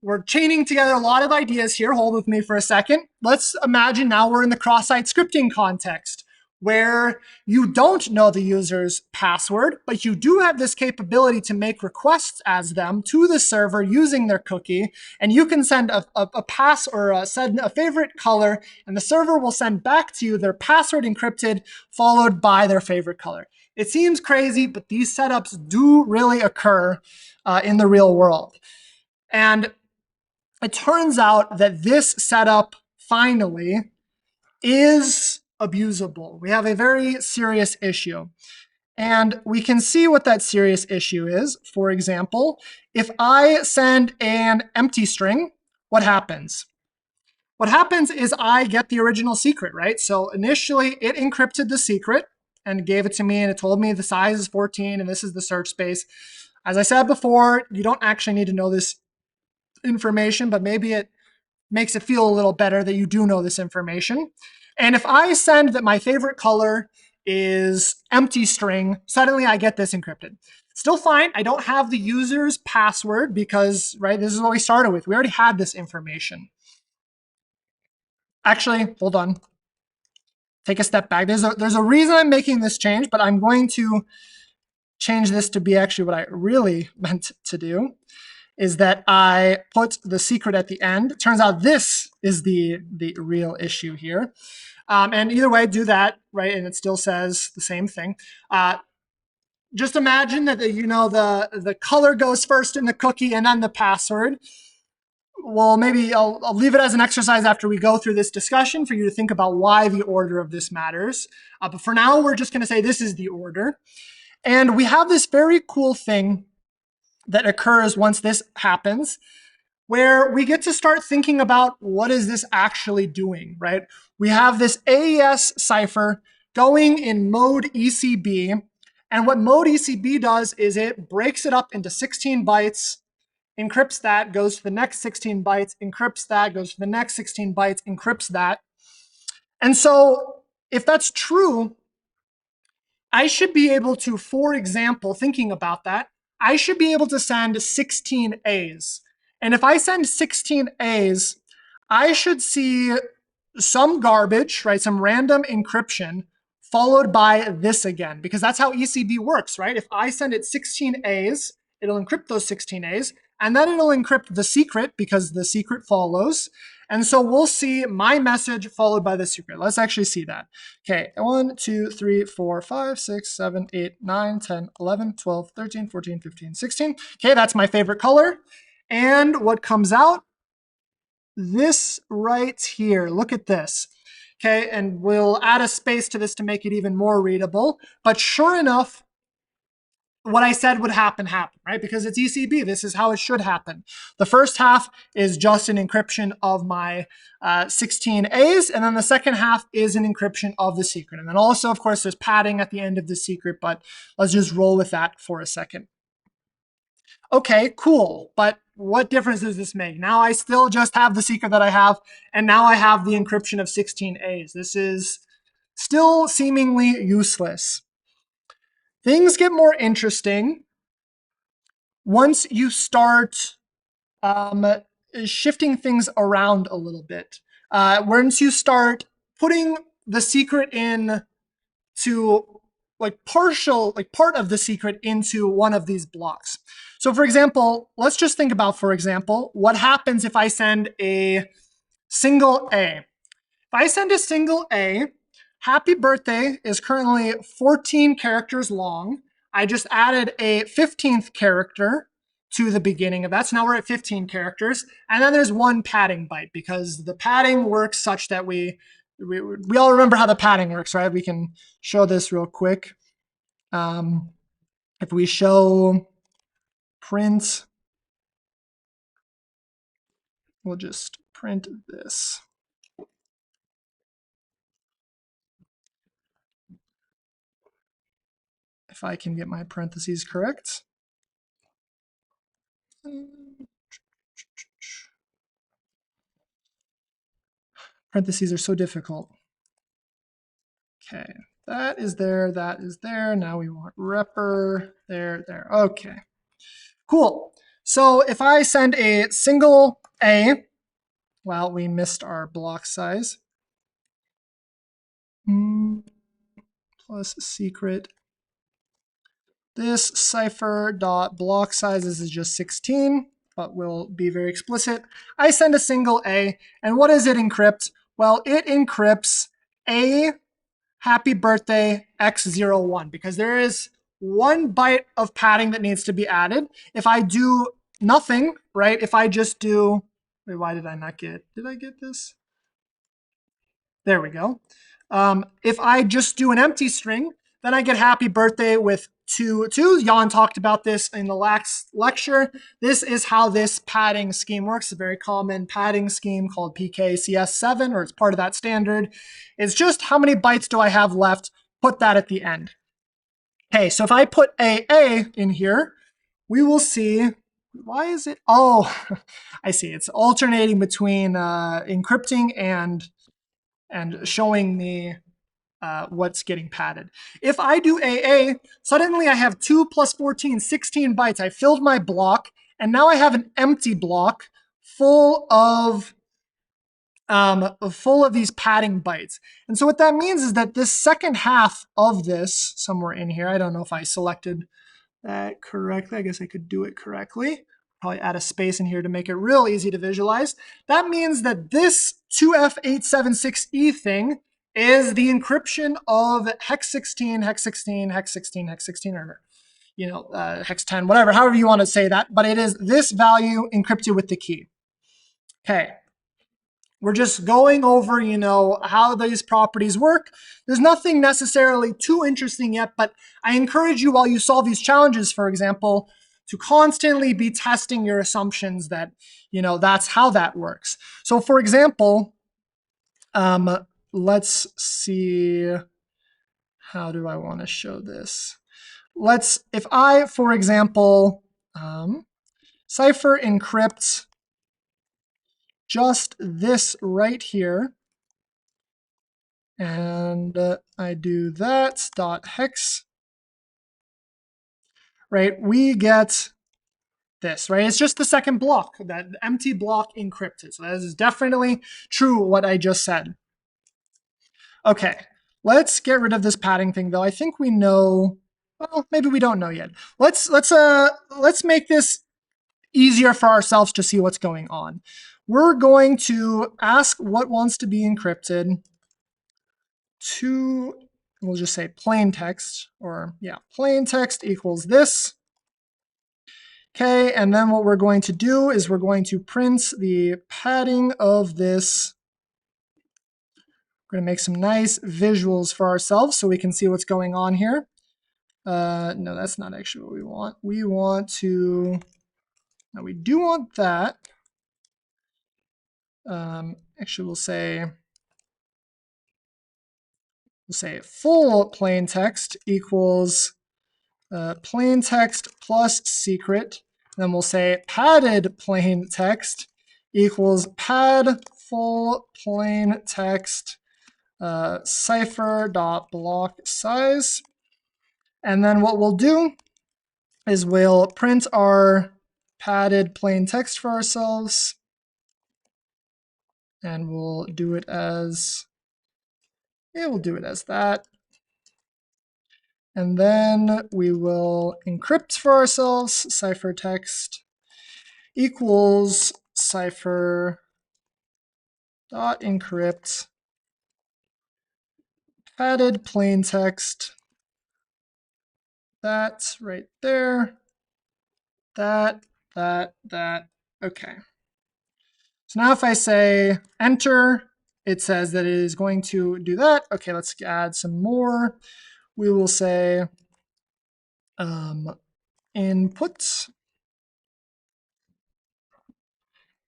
We're chaining together a lot of ideas here. Hold with me for a second. Let's imagine now we're in the cross-site scripting context where you don't know the user's password, but you do have this capability to make requests as them to the server using their cookie, and you can send a pass or send a favorite color, and the server will send back to you their password encrypted, followed by their favorite color. It seems crazy, but these setups do really occur in the real world. And it turns out that this setup finally is abusable. We have a very serious issue. And we can see what that serious issue is. For example, if I send an empty string, what happens? What happens is I get the original secret, right? So initially it encrypted the secret and gave it to me, and it told me the size is 14 and this is the search space. As I said before, you don't actually need to know this information, but maybe it makes it feel a little better that you do know this information. And if I send that my favorite color is empty string, suddenly I get this encrypted. Still fine, I don't have the user's password because, right, this is what we started with. We already had this information. Actually, hold on. Take a step back. There's a reason I'm making this change, but I'm going to change this to be actually what I really meant to do, is that I put the secret at the end. It turns out this is the real issue here. And either way, do that, right? And it still says the same thing. Just imagine that the color goes first in the cookie and then the password. Well, maybe I'll leave it as an exercise after we go through this discussion for you to think about why the order of this matters. But for now, we're just going to say this is the order. And we have this very cool thing that occurs once this happens, where we get to start thinking about what is this actually doing, right? We have this AES cipher going in mode ECB. And what mode ECB does is it breaks it up into 16 bytes, encrypts that, goes to the next 16 bytes, encrypts that, goes to the next 16 bytes, encrypts that. And so if that's true, I should be able to, for example, thinking about that, I should be able to send 16 A's. And if I send 16 A's, I should see some garbage, right? Some random encryption followed by this again, because that's how ECB works, right? If I send it 16 A's, it'll encrypt those 16 A's, and then it'll encrypt the secret because the secret follows. And so we'll see my message followed by the secret. Let's actually see that. Okay, 1, 2, 3, 4, 5, 6, 7, 8, 9, 10, 11, 12, 13, 14, 15, 16. Okay, that's my favorite color. And what comes out? This right here. Look at this. Okay, and we'll add a space to this to make it even more readable. But sure enough, what I said would happen, right? Because it's ECB, this is how it should happen. The first half is just an encryption of my 16 A's, and then the second half is an encryption of the secret. And then also, of course, there's padding at the end of the secret, but let's just roll with that for a second. Okay, cool, but what difference does this make? Now I still just have the secret that I have, and now I have the encryption of 16 A's. This is still seemingly useless. Things get more interesting once you start shifting things around a little bit. Once you start putting the secret in to part of the secret into one of these blocks. So for example, let's just think about, for example, what happens if I send a single A. If I send a single A, happy birthday is currently 14 characters long. I just added a 15th character to the beginning of that. So now we're at 15 characters. And then there's one padding byte because the padding works such that we all remember how the padding works, right? We can show this real quick. If we show print, we'll just print this. If I can get my parentheses correct. Parentheses are so difficult. Okay, that is there, that is there. Now we want repr, there, there. Okay, cool. So if I send a single A, well, we missed our block size. Plus secret. This cipher dot block sizes is just 16, but we'll be very explicit. I send a single A, and what does it encrypt? Well, it encrypts A happy birthday x01 because there is 1 byte of padding that needs to be added. If I do nothing, right? If I just do, wait, why did I not get, did I get this? There we go. If I just do an empty string, then I get happy birthday with two twos. Jan talked about this in the last lecture. This is how this padding scheme works. A very common padding scheme called PKCS7, or it's part of that standard. It's just how many bytes do I have left? Put that at the end. Okay, so if I put AA in here, we will see, why is it, oh, I see, it's alternating between encrypting and showing me what's getting padded. If I do AA, suddenly I have 2 plus 14, 16 bytes. I filled my block, and now I have an empty block full of these padding bytes. And so what that means is that this second half of this, somewhere in here, I don't know if I selected that correctly. I guess I could do it correctly. Probably add a space in here to make it real easy to visualize. That means that this 2F876E thing is the encryption of hex 16, hex 16, hex 16, hex 16, or hex 10, whatever, however you want to say that. But it is this value encrypted with the key. Okay. We're just going over, how these properties work. There's nothing necessarily too interesting yet, but I encourage you while you solve these challenges, for example, to constantly be testing your assumptions that, that's how that works. So for example, let's see, how do I want to show this? If I, for example, cipher encrypt just this right here, and I do that dot hex, right? We get this, right? It's just the second block, that empty block encrypted. So that is definitely true what I just said. Okay, let's get rid of this padding thing though. I think we know, well, maybe we don't know yet. Let's make this easier for ourselves to see what's going on. We're going to ask what wants to be encrypted to, we'll just say plain text, or yeah, plain text equals this. Okay, and then what we're going to do is we're going to print the padding of this. We're going to make some nice visuals for ourselves so we can see what's going on here. No, that's not actually what we want. We want to, no, we do want that. Actually, we'll say full plain text equals plain text plus secret. Then we'll say padded plain text equals pad full plain text cipher dot block size. And then what we'll do is we'll print our padded plain text for ourselves, and we'll do it as, we'll do it as that. And then we will encrypt for ourselves ciphertext equals cipher dot encrypt padded plain text. That's right there. That. Okay. So now if I say enter, it says that it is going to do that. Okay, let's add some more. We will say input,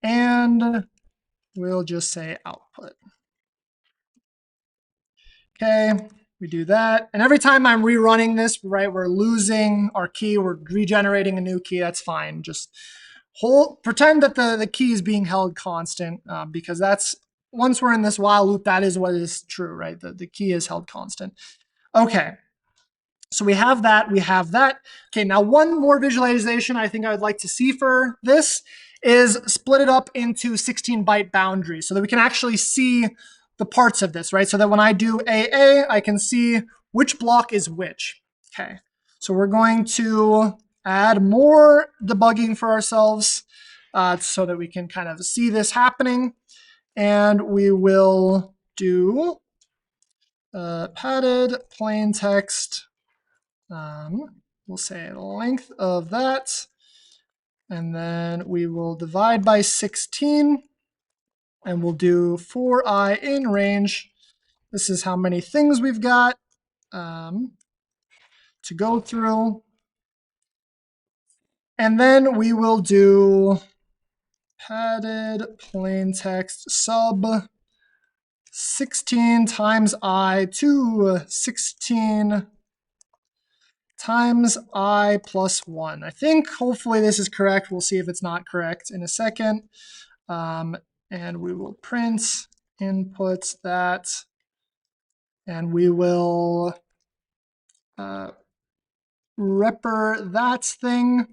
and we'll just say output. Okay, we do that. And every time I'm rerunning this, right, we're losing our key, we're regenerating a new key, that's fine. Just pretend that the key is being held constant, because that's, once we're in this while loop, that is what is true, right? The key is held constant. Okay, so we have that, we have that. Okay, now one more visualization I think I would like to see for this is split it up into 16-byte boundaries so that we can actually see the parts of this, right? So that when I do AA, I can see which block is which. Okay, so we're going to add more debugging for ourselves so that we can kind of see this happening. And we will do padded plain text. We'll say length of that. And then we will divide by 16. And we'll do for I in range This is how many things we've got to go through. And then we will do padded plain text sub 16 times I to 16 times I plus 1. I think hopefully this is correct. We'll see if it's not correct in a second. And we will print input that, and we will repr that thing.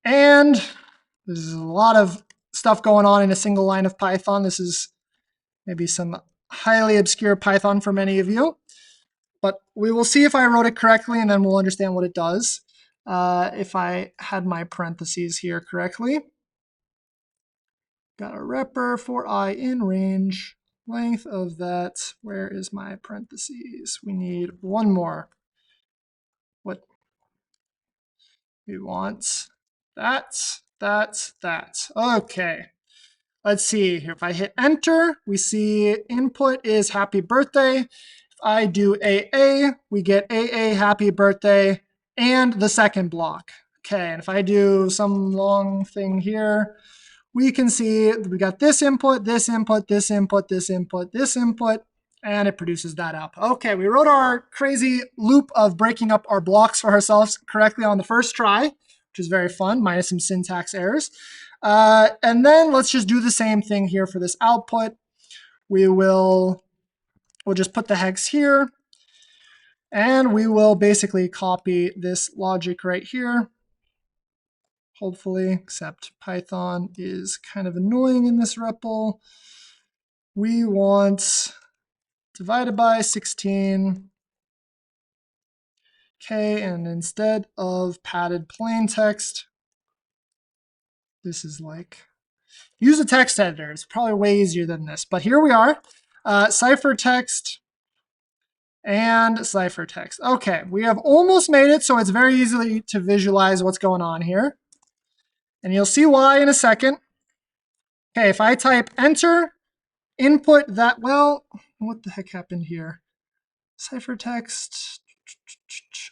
And there's a lot of stuff going on in a single line of Python. This is maybe some highly obscure Python for many of you. But we will see if I wrote it correctly, and then we'll understand what it does. If I had my parentheses here correctly. Got a repr for I in range. Length of that. Where is my parentheses? We need one more. What we want? That. Okay. Let's see here. If I hit enter, we see input is happy birthday. If I do AA, we get AA happy birthday and the second block. Okay, and if I do some long thing here, we can see we got this input, this input, this input, this input, this input, and it produces that output. Okay, we wrote our crazy loop of breaking up our blocks for ourselves correctly on the first try, which is very fun, minus some syntax errors. And then let's just do the same thing here for this output. We'll just put the hex here, and we will basically copy this logic right here. Hopefully, except Python is kind of annoying in this REPL. We want divided by 16. Okay, and instead of padded plain text, this is like, use a text editor. It's probably way easier than this, but here we are. Ciphertext and ciphertext. Okay, we have almost made it, so it's very easy to visualize what's going on here. And you'll see why in a second. Okay, if I type enter, input that, well, what the heck happened here? Ciphertext.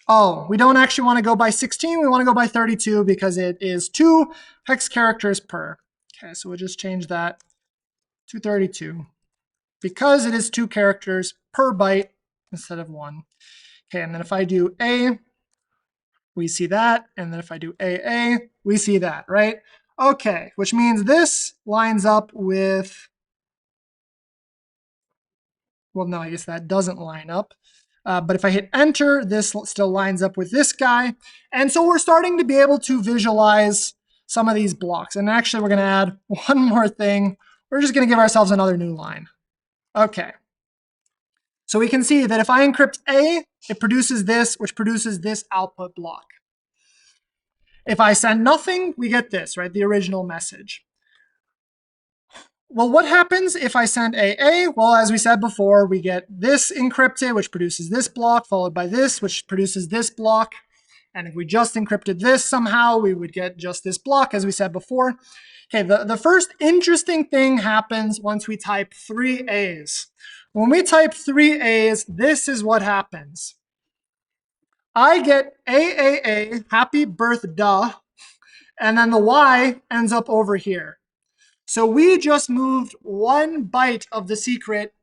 Oh, we don't actually want to go by 16. We want to go by 32 because it is 2 hex characters per. Okay, so we'll just change that to 32 because it is 2 characters per byte instead of 1. Okay, and then if I do A, we see that. And then if I do AA, we see that, right? Okay, which means this lines up with, well, no, I guess that doesn't line up. But if I hit enter, this still lines up with this guy. And so we're starting to be able to visualize some of these blocks. And actually, we're going to add one more thing. We're just going to give ourselves another new line. Okay. So we can see that if I encrypt A, it produces this, which produces this output block. If I send nothing, we get this, right? The original message. Well, what happens if I send AA? Well, as we said before, we get this encrypted, which produces this block, followed by this, which produces this block. And if we just encrypted this somehow, we would get just this block, as we said before. Okay, the first interesting thing happens once we type 3 A's. When we type 3 A's, this is what happens. I get AAA, happy birthday, and then the Y ends up over here. So we just moved 1 byte of the secret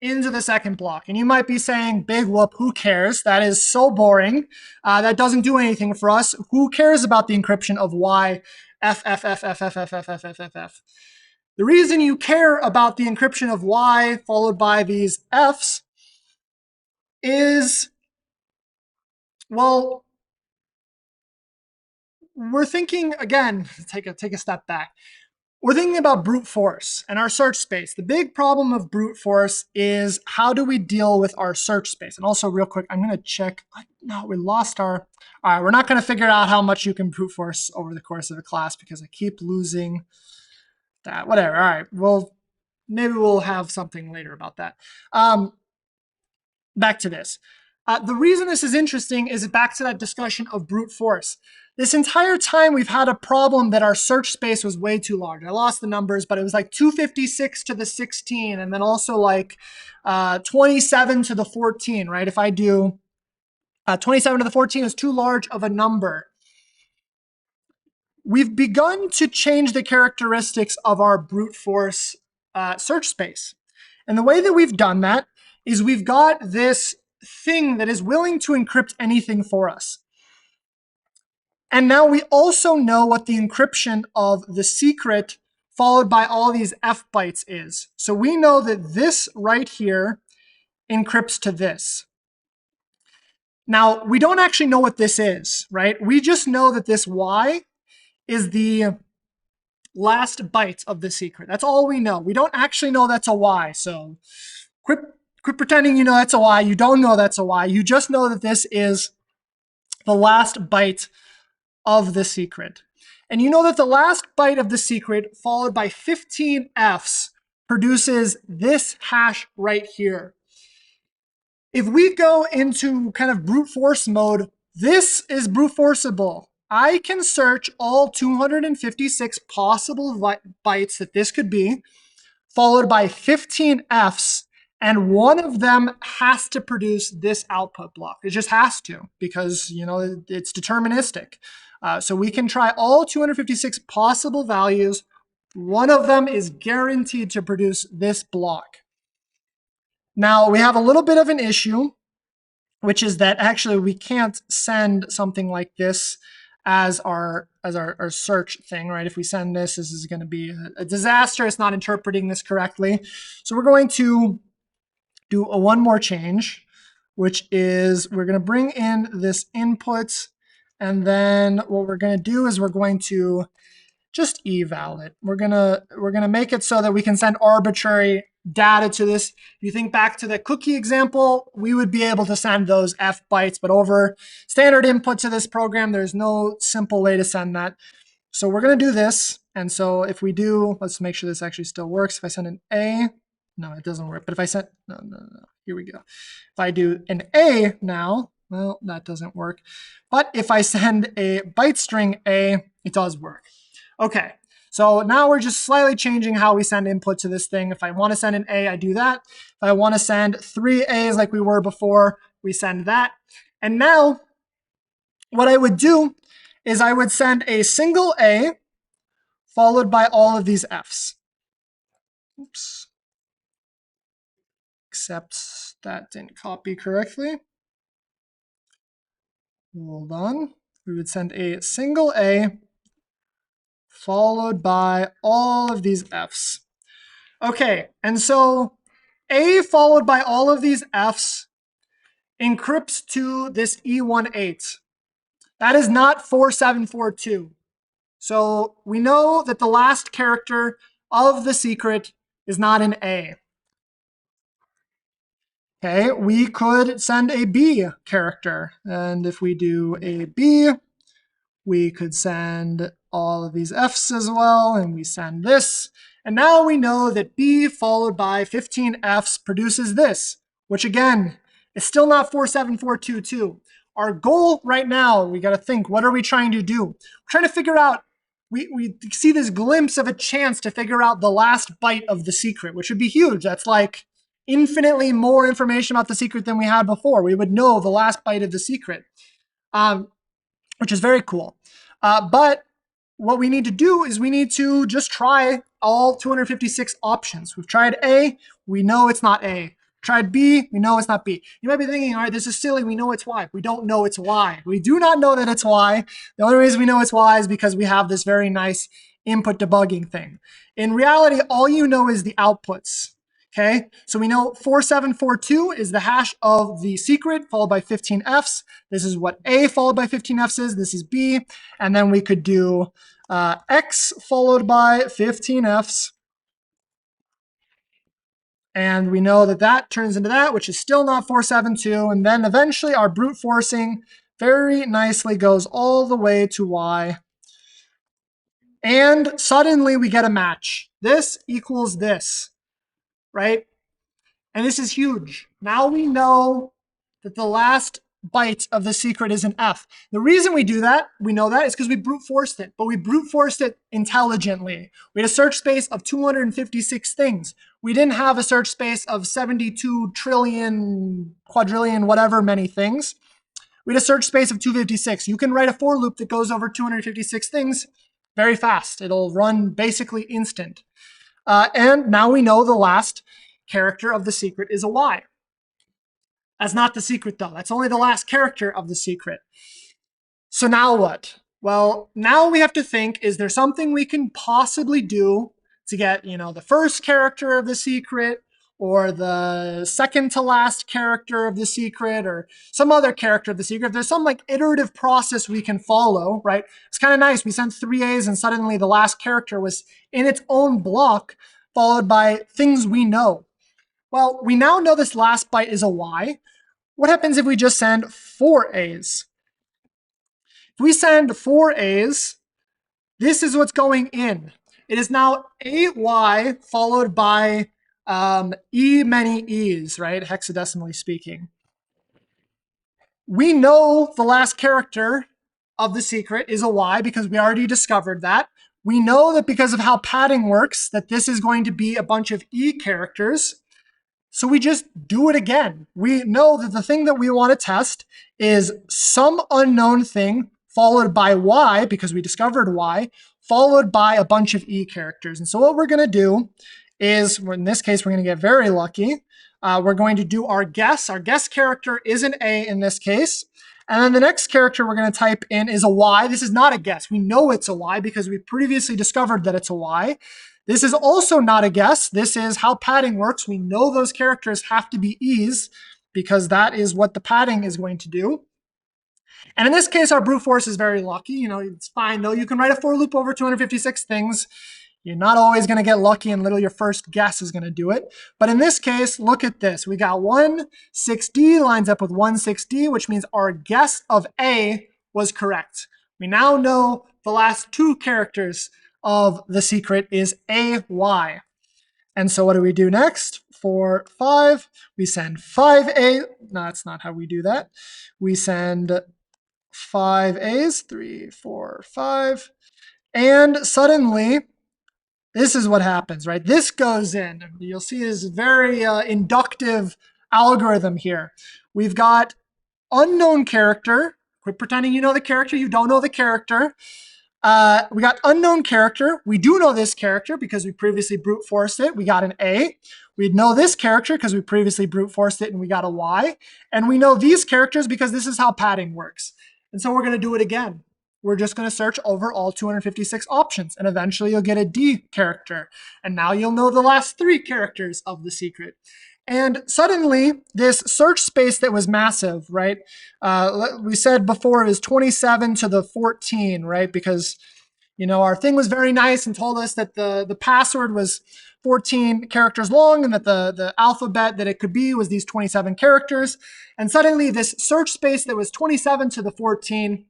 into the second block. And you might be saying, big whoop, who cares? That is so boring. That doesn't do anything for us. Who cares about the encryption of Y, F, F, F, F, F, F, F, F, F, F, F? The reason you care about the encryption of Y followed by these Fs is, well, we're thinking, again, take a step back. We're thinking about brute force and our search space. The big problem of brute force is how do we deal with our search space? And also real quick, I'm going to check. No, we lost our, all right, we're not going to figure out how much you can brute force over the course of a class because I keep losing that. Whatever, all right, well, maybe we'll have something later about that. Back to this. The reason this is interesting is back to that discussion of brute force. This entire time we've had a problem that our search space was way too large. I lost the numbers, but it was like 256 to the 16, and then also like 27 to the 14, right? If I do 27 to the 14 is too large of a number. We've begun to change the characteristics of our brute force search space. And the way that we've done that is we've got this thing that is willing to encrypt anything for us. And now we also know what the encryption of the secret followed by all these F bytes is. So we know that this right here encrypts to this. Now, we don't actually know what this is, right? We just know that this Y is the last byte of the secret. That's all we know. We don't actually know that's a Y. So quit pretending you know that's a Y. You don't know that's a Y. You just know that this is the last byte of the secret. And you know that the last byte of the secret followed by 15 Fs produces this hash right here. If we go into kind of brute force mode, this is brute forceable. I can search all 256 possible bytes that this could be, followed by 15 Fs, and one of them has to produce this output block. It just has to, because it's deterministic. So we can try all 256 possible values. One of them is guaranteed to produce this block. Now, we have a little bit of an issue, which is that actually we can't send something like this as our search thing, right? If we send this, this is going to be a disaster. It's not interpreting this correctly. So we're going to do one more change, which is we're going to bring in this input, and then what we're going to do is we're going to just eval it. We're gonna make it so that we can send arbitrary data to this. If you think back to the cookie example, we would be able to send those F bytes, but over standard input to this program, there's no simple way to send that. So we're gonna do this. And so if we do, let's make sure this actually still works. If I send an A, no, it doesn't work. But if I send, no, here we go. If I do an A now, well, that doesn't work. But if I send a byte string A, it does work. Okay, so now we're just slightly changing how we send input to this thing. If I want to send an A, I do that. If I want to send 3 A's like we were before, we send that. And now what I would do is I would send a single A followed by all of these F's. Oops. Except that didn't copy correctly. Hold on. We would send a single A followed by all of these F's. Okay, and so A followed by all of these F's encrypts to this E18. That is not 4742. So we know that the last character of the secret is not an A. Okay, we could send a B character. And if we do a B, we could send all of these F's as well, and we send this. And now we know that B followed by 15 F's produces this, which again, is still not 47422. Our goal right now, we got to think, what are we trying to do? We're trying to figure out, we see this glimpse of a chance to figure out the last byte of the secret, which would be huge. That's like infinitely more information about the secret than we had before. We would know the last byte of the secret. Which is very cool. But what we need to do is we need to just try all 256 options. We've tried A, we know it's not A. Tried B, we know it's not B. You might be thinking, all right, this is silly, we know it's Y. We don't know it's Y. We do not know that it's Y. The only reason we know it's Y is because we have this very nice input debugging thing. In reality, all you know is the outputs. Okay, so we know 4742 is the hash of the secret followed by 15 F's. This is what A followed by 15 F's is. This is B. And then we could do X followed by 15 F's. And we know that that turns into that, which is still not 472. And then eventually our brute forcing very nicely goes all the way to Y. And suddenly we get a match. This equals this. Right? And this is huge. Now we know that the last byte of the secret is an F. The reason we do that, we know that, is because we brute forced it, but we brute forced it intelligently. We had a search space of 256 things. We didn't have a search space of 72 trillion, quadrillion, whatever many things. We had a search space of 256. You can write a for loop that goes over 256 things very fast. It'll run basically instant. And now we know the last character of the secret is a Y. That's not the secret though. That's only the last character of the secret. So now what? Well, now we have to think, is there something we can possibly do to get, the first character of the secret, or the second to last character of the secret, or some other character of the secret? If there's some like iterative process we can follow, right? It's kind of nice. We sent 3 A's and suddenly the last character was in its own block, followed by things we know. Well, we now know this last byte is a Y. What happens if we just send 4 A's? If we send 4 A's, this is what's going in. It is now 8Y followed by E many E's, right? Hexadecimally speaking. We know the last character of the secret is a Y because we already discovered that. We know that because of how padding works, that this is going to be a bunch of E characters. So we just do it again. We know that the thing that we want to test is some unknown thing followed by Y, because we discovered Y, followed by a bunch of E characters. And so what we're going to do is, in this case, we're going to get very lucky. We're going to do our guess. Our guess character is an A in this case. And then the next character we're going to type in is a Y. This is not a guess. We know it's a Y because we previously discovered that it's a Y. This is also not a guess. This is how padding works. We know those characters have to be E's because that is what the padding is going to do. And in this case, our brute force is very lucky. It's fine though. You can write a for loop over 256 things. You're not always going to get lucky and literally your first guess is going to do it. But in this case, look at this. We got 1,6D lines up with 1,6D, which means our guess of A was correct. We now know the last 2 characters of the secret is AY. And so what do we do next? For 5, we send 5A. No, that's not how we do that. We send 5 A's, 3, 4, 5. And suddenly, this is what happens, right? This goes in. You'll see this very inductive algorithm here. We've got unknown character. Quit pretending you know the character. You don't know the character. We got unknown character. We do know this character because we previously brute forced it. We got an A. We know this character because we previously brute forced it and we got a Y. And we know these characters because this is how padding works. And so we're going to do it again. We're just going to search over all 256 options, and eventually you'll get a D character. And now you'll know the last 3 characters of the secret. And suddenly, this search space that was massive, right? We said before it was 27 to the 14, right? Because, our thing was very nice and told us that the password was 14 characters long and that the alphabet that it could be was these 27 characters. And suddenly, this search space that was 27 to the 14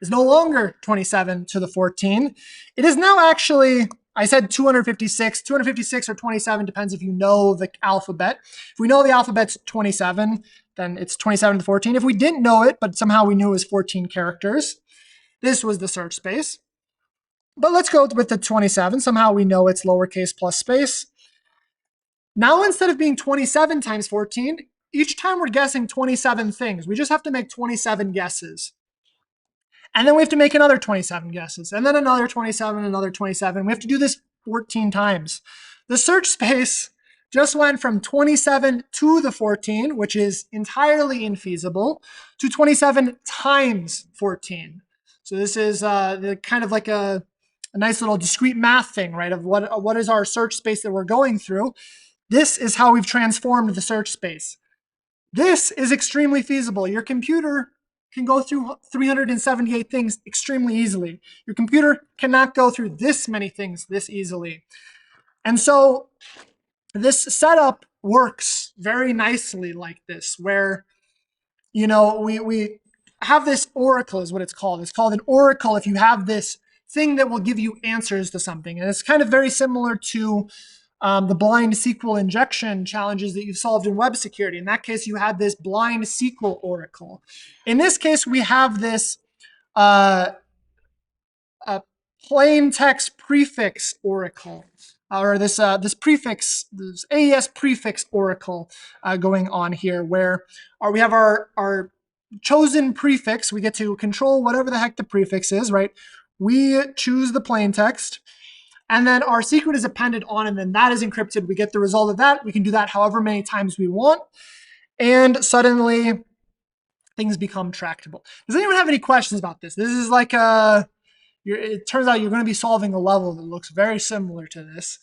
is no longer 27 to the 14. It is now actually, I said 256. 256 or 27 depends if you know the alphabet. If we know the alphabet's 27, then it's 27 to the 14. If we didn't know it, but somehow we knew it was 14 characters, this was the search space. But let's go with the 27. Somehow we know it's lowercase plus space. Now instead of being 27 times 14, each time we're guessing 27 things. We just have to make 27 guesses. And then we have to make another 27 guesses, and then another 27, another 27. We have to do this 14 times. The search space just went from 27 to the 14, which is entirely infeasible, to 27 times 14. So this is kind of like a nice little discrete math thing, right, of what is our search space that we're going through. This is how we've transformed the search space. This is extremely feasible. Your computer can go through 378 things extremely easily. Your computer cannot go through this many things this easily. And so this setup works very nicely like this, where, we have this oracle is what it's called. It's called an oracle if you have this thing that will give you answers to something. And it's kind of very similar to the blind SQL injection challenges that you've solved in web security. In that case, you had this blind SQL oracle. In this case, we have this plain text prefix oracle, or this AES prefix oracle going on here, where we have our chosen prefix. We get to control whatever the heck the prefix is, right? We choose the plain text, and then our secret is appended on, and then that is encrypted. We get the result of that. We can do that however many times we want, and suddenly things become tractable. Does anyone have any questions about this? This is like it turns out you're going to be solving a level that looks very similar to this.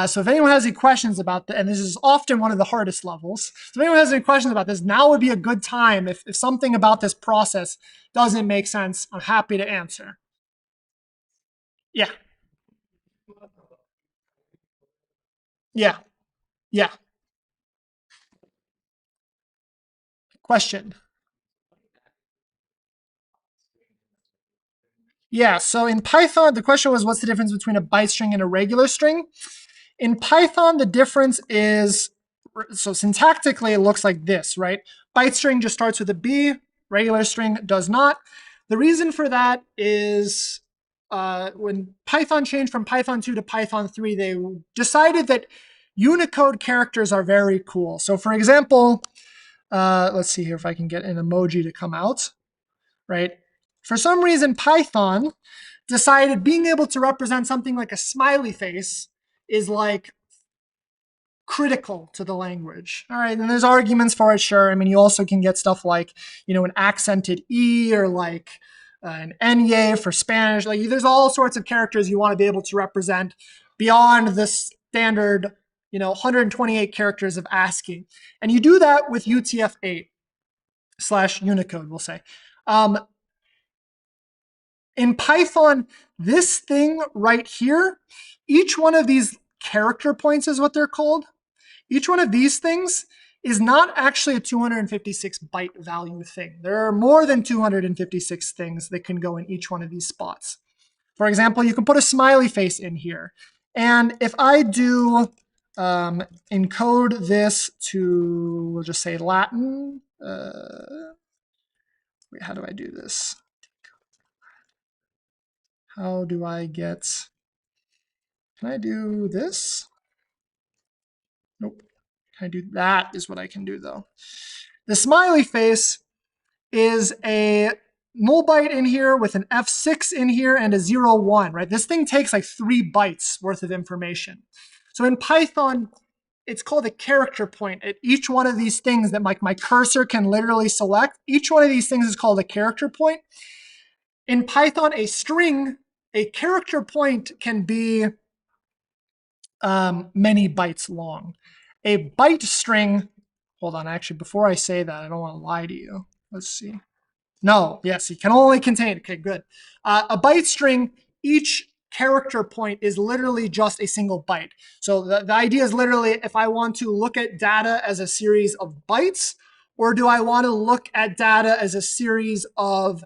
So if anyone has any questions about that, and this is often one of the hardest levels, so if anyone has any questions about this, now would be a good time. If something about this process doesn't make sense, I'm happy to answer. Yeah. Yeah. Yeah. Question. Yeah, so in Python, the question was, what's the difference between a byte string and a regular string? In Python, the difference is, so syntactically, it looks like this, right? Byte string just starts with a B, regular string does not. The reason for that is when Python changed from Python 2 to Python 3, they decided that Unicode characters are very cool. So for example, let's see here if I can get an emoji to come out, right? For some reason, Python decided being able to represent something like a smiley face is like critical to the language. All right, and there's arguments for it, sure. I mean, you also can get stuff like, an accented E, or like an Nye for Spanish. Like, there's all sorts of characters you want to be able to represent beyond the standard, 128 characters of ASCII. And you do that with UTF-8 / Unicode, we'll say. In Python, this thing right here, each one of these character points is what they're called. Each one of these things is not actually a 256 byte value thing. There are more than 256 things that can go in each one of these spots. For example, you can put a smiley face in here. And if I do encode this to, we'll just say Latin. Wait, how do I do this? How do I get, can I do this? Nope. Can I do that is what I can do though. The smiley face is a null byte in here with an F6 in here and a 0, 1, right? This thing takes like 3 bytes worth of information. So in Python, it's called a character point. At each one of these things that my cursor can literally select, each one of these things is called a character point. In Python, a string, a character point can be many bytes long. A byte string, hold on, actually, before I say that, I don't want to lie to you. Let's see. No, yes, it can only contain, okay, good. A byte string, each character point is literally just a single byte. So the idea is literally, if I want to look at data as a series of bytes, or do I want to look at data as a series of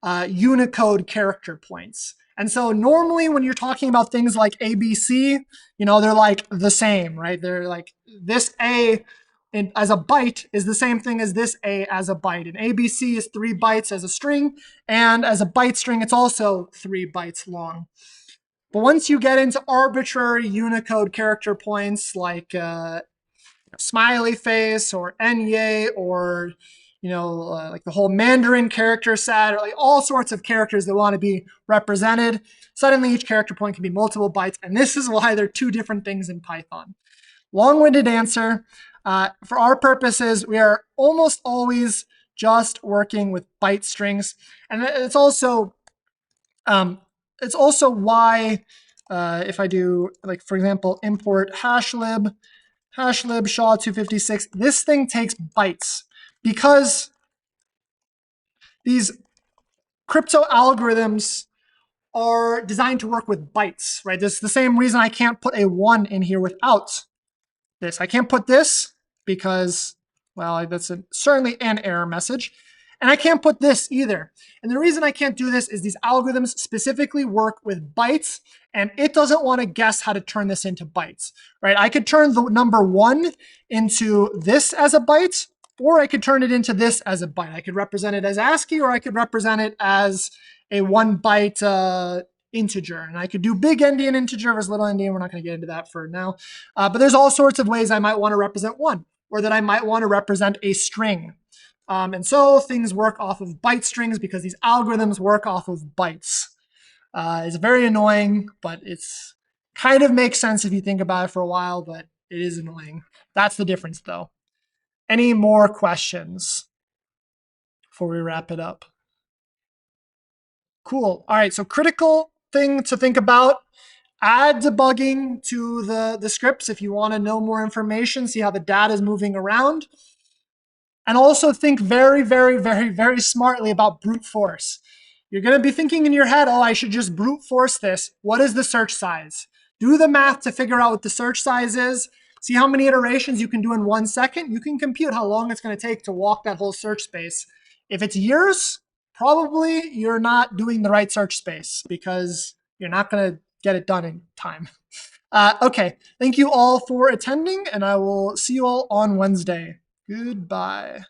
Unicode character points? And so normally when you're talking about things like ABC, they're like the same, right? They're like this A as a byte is the same thing as this A as a byte. And ABC is 3 bytes as a string, and as a byte string, it's also 3 bytes long. But once you get into arbitrary Unicode character points like smiley face or Nye or like the whole Mandarin character set, or like all sorts of characters that want to be represented, suddenly each character point can be multiple bytes, and this is why they're 2 different things in Python. Long-winded answer. For our purposes, we are almost always just working with byte strings, and it's also why if I do, like, for example, import hashlib SHA-256, this thing takes bytes because these crypto algorithms are designed to work with bytes, right? This is the same reason I can't put a 1 in here without this. I can't put this because, well, that's certainly an error message. And I can't put this either. And the reason I can't do this is these algorithms specifically work with bytes, and it doesn't want to guess how to turn this into bytes, right? I could turn the number 1 into this as a byte, or I could turn it into this as a byte. I could represent it as ASCII, or I could represent it as a 1 byte integer. And I could do big endian integer versus little endian. We're not going to get into that for now. But there's all sorts of ways I might want to represent 1, or that I might want to represent a string. And so things work off of byte strings because these algorithms work off of bytes. It's very annoying, but it's kind of makes sense if you think about it for a while, but it is annoying. That's the difference, though. Any more questions before we wrap it up? Cool. All right, so critical thing to think about, add debugging to the scripts if you want to know more information, see how the data is moving around. And also think very, very, very, very smartly about brute force. You're going to be thinking in your head, oh, I should just brute force this. What is the search size? Do the math to figure out what the search size is. See how many iterations you can do in 1 second. You can compute how long it's going to take to walk that whole search space. If it's years, probably you're not doing the right search space because you're not going to get it done in time. Okay, thank you all for attending, and I will see you all on Wednesday. Goodbye.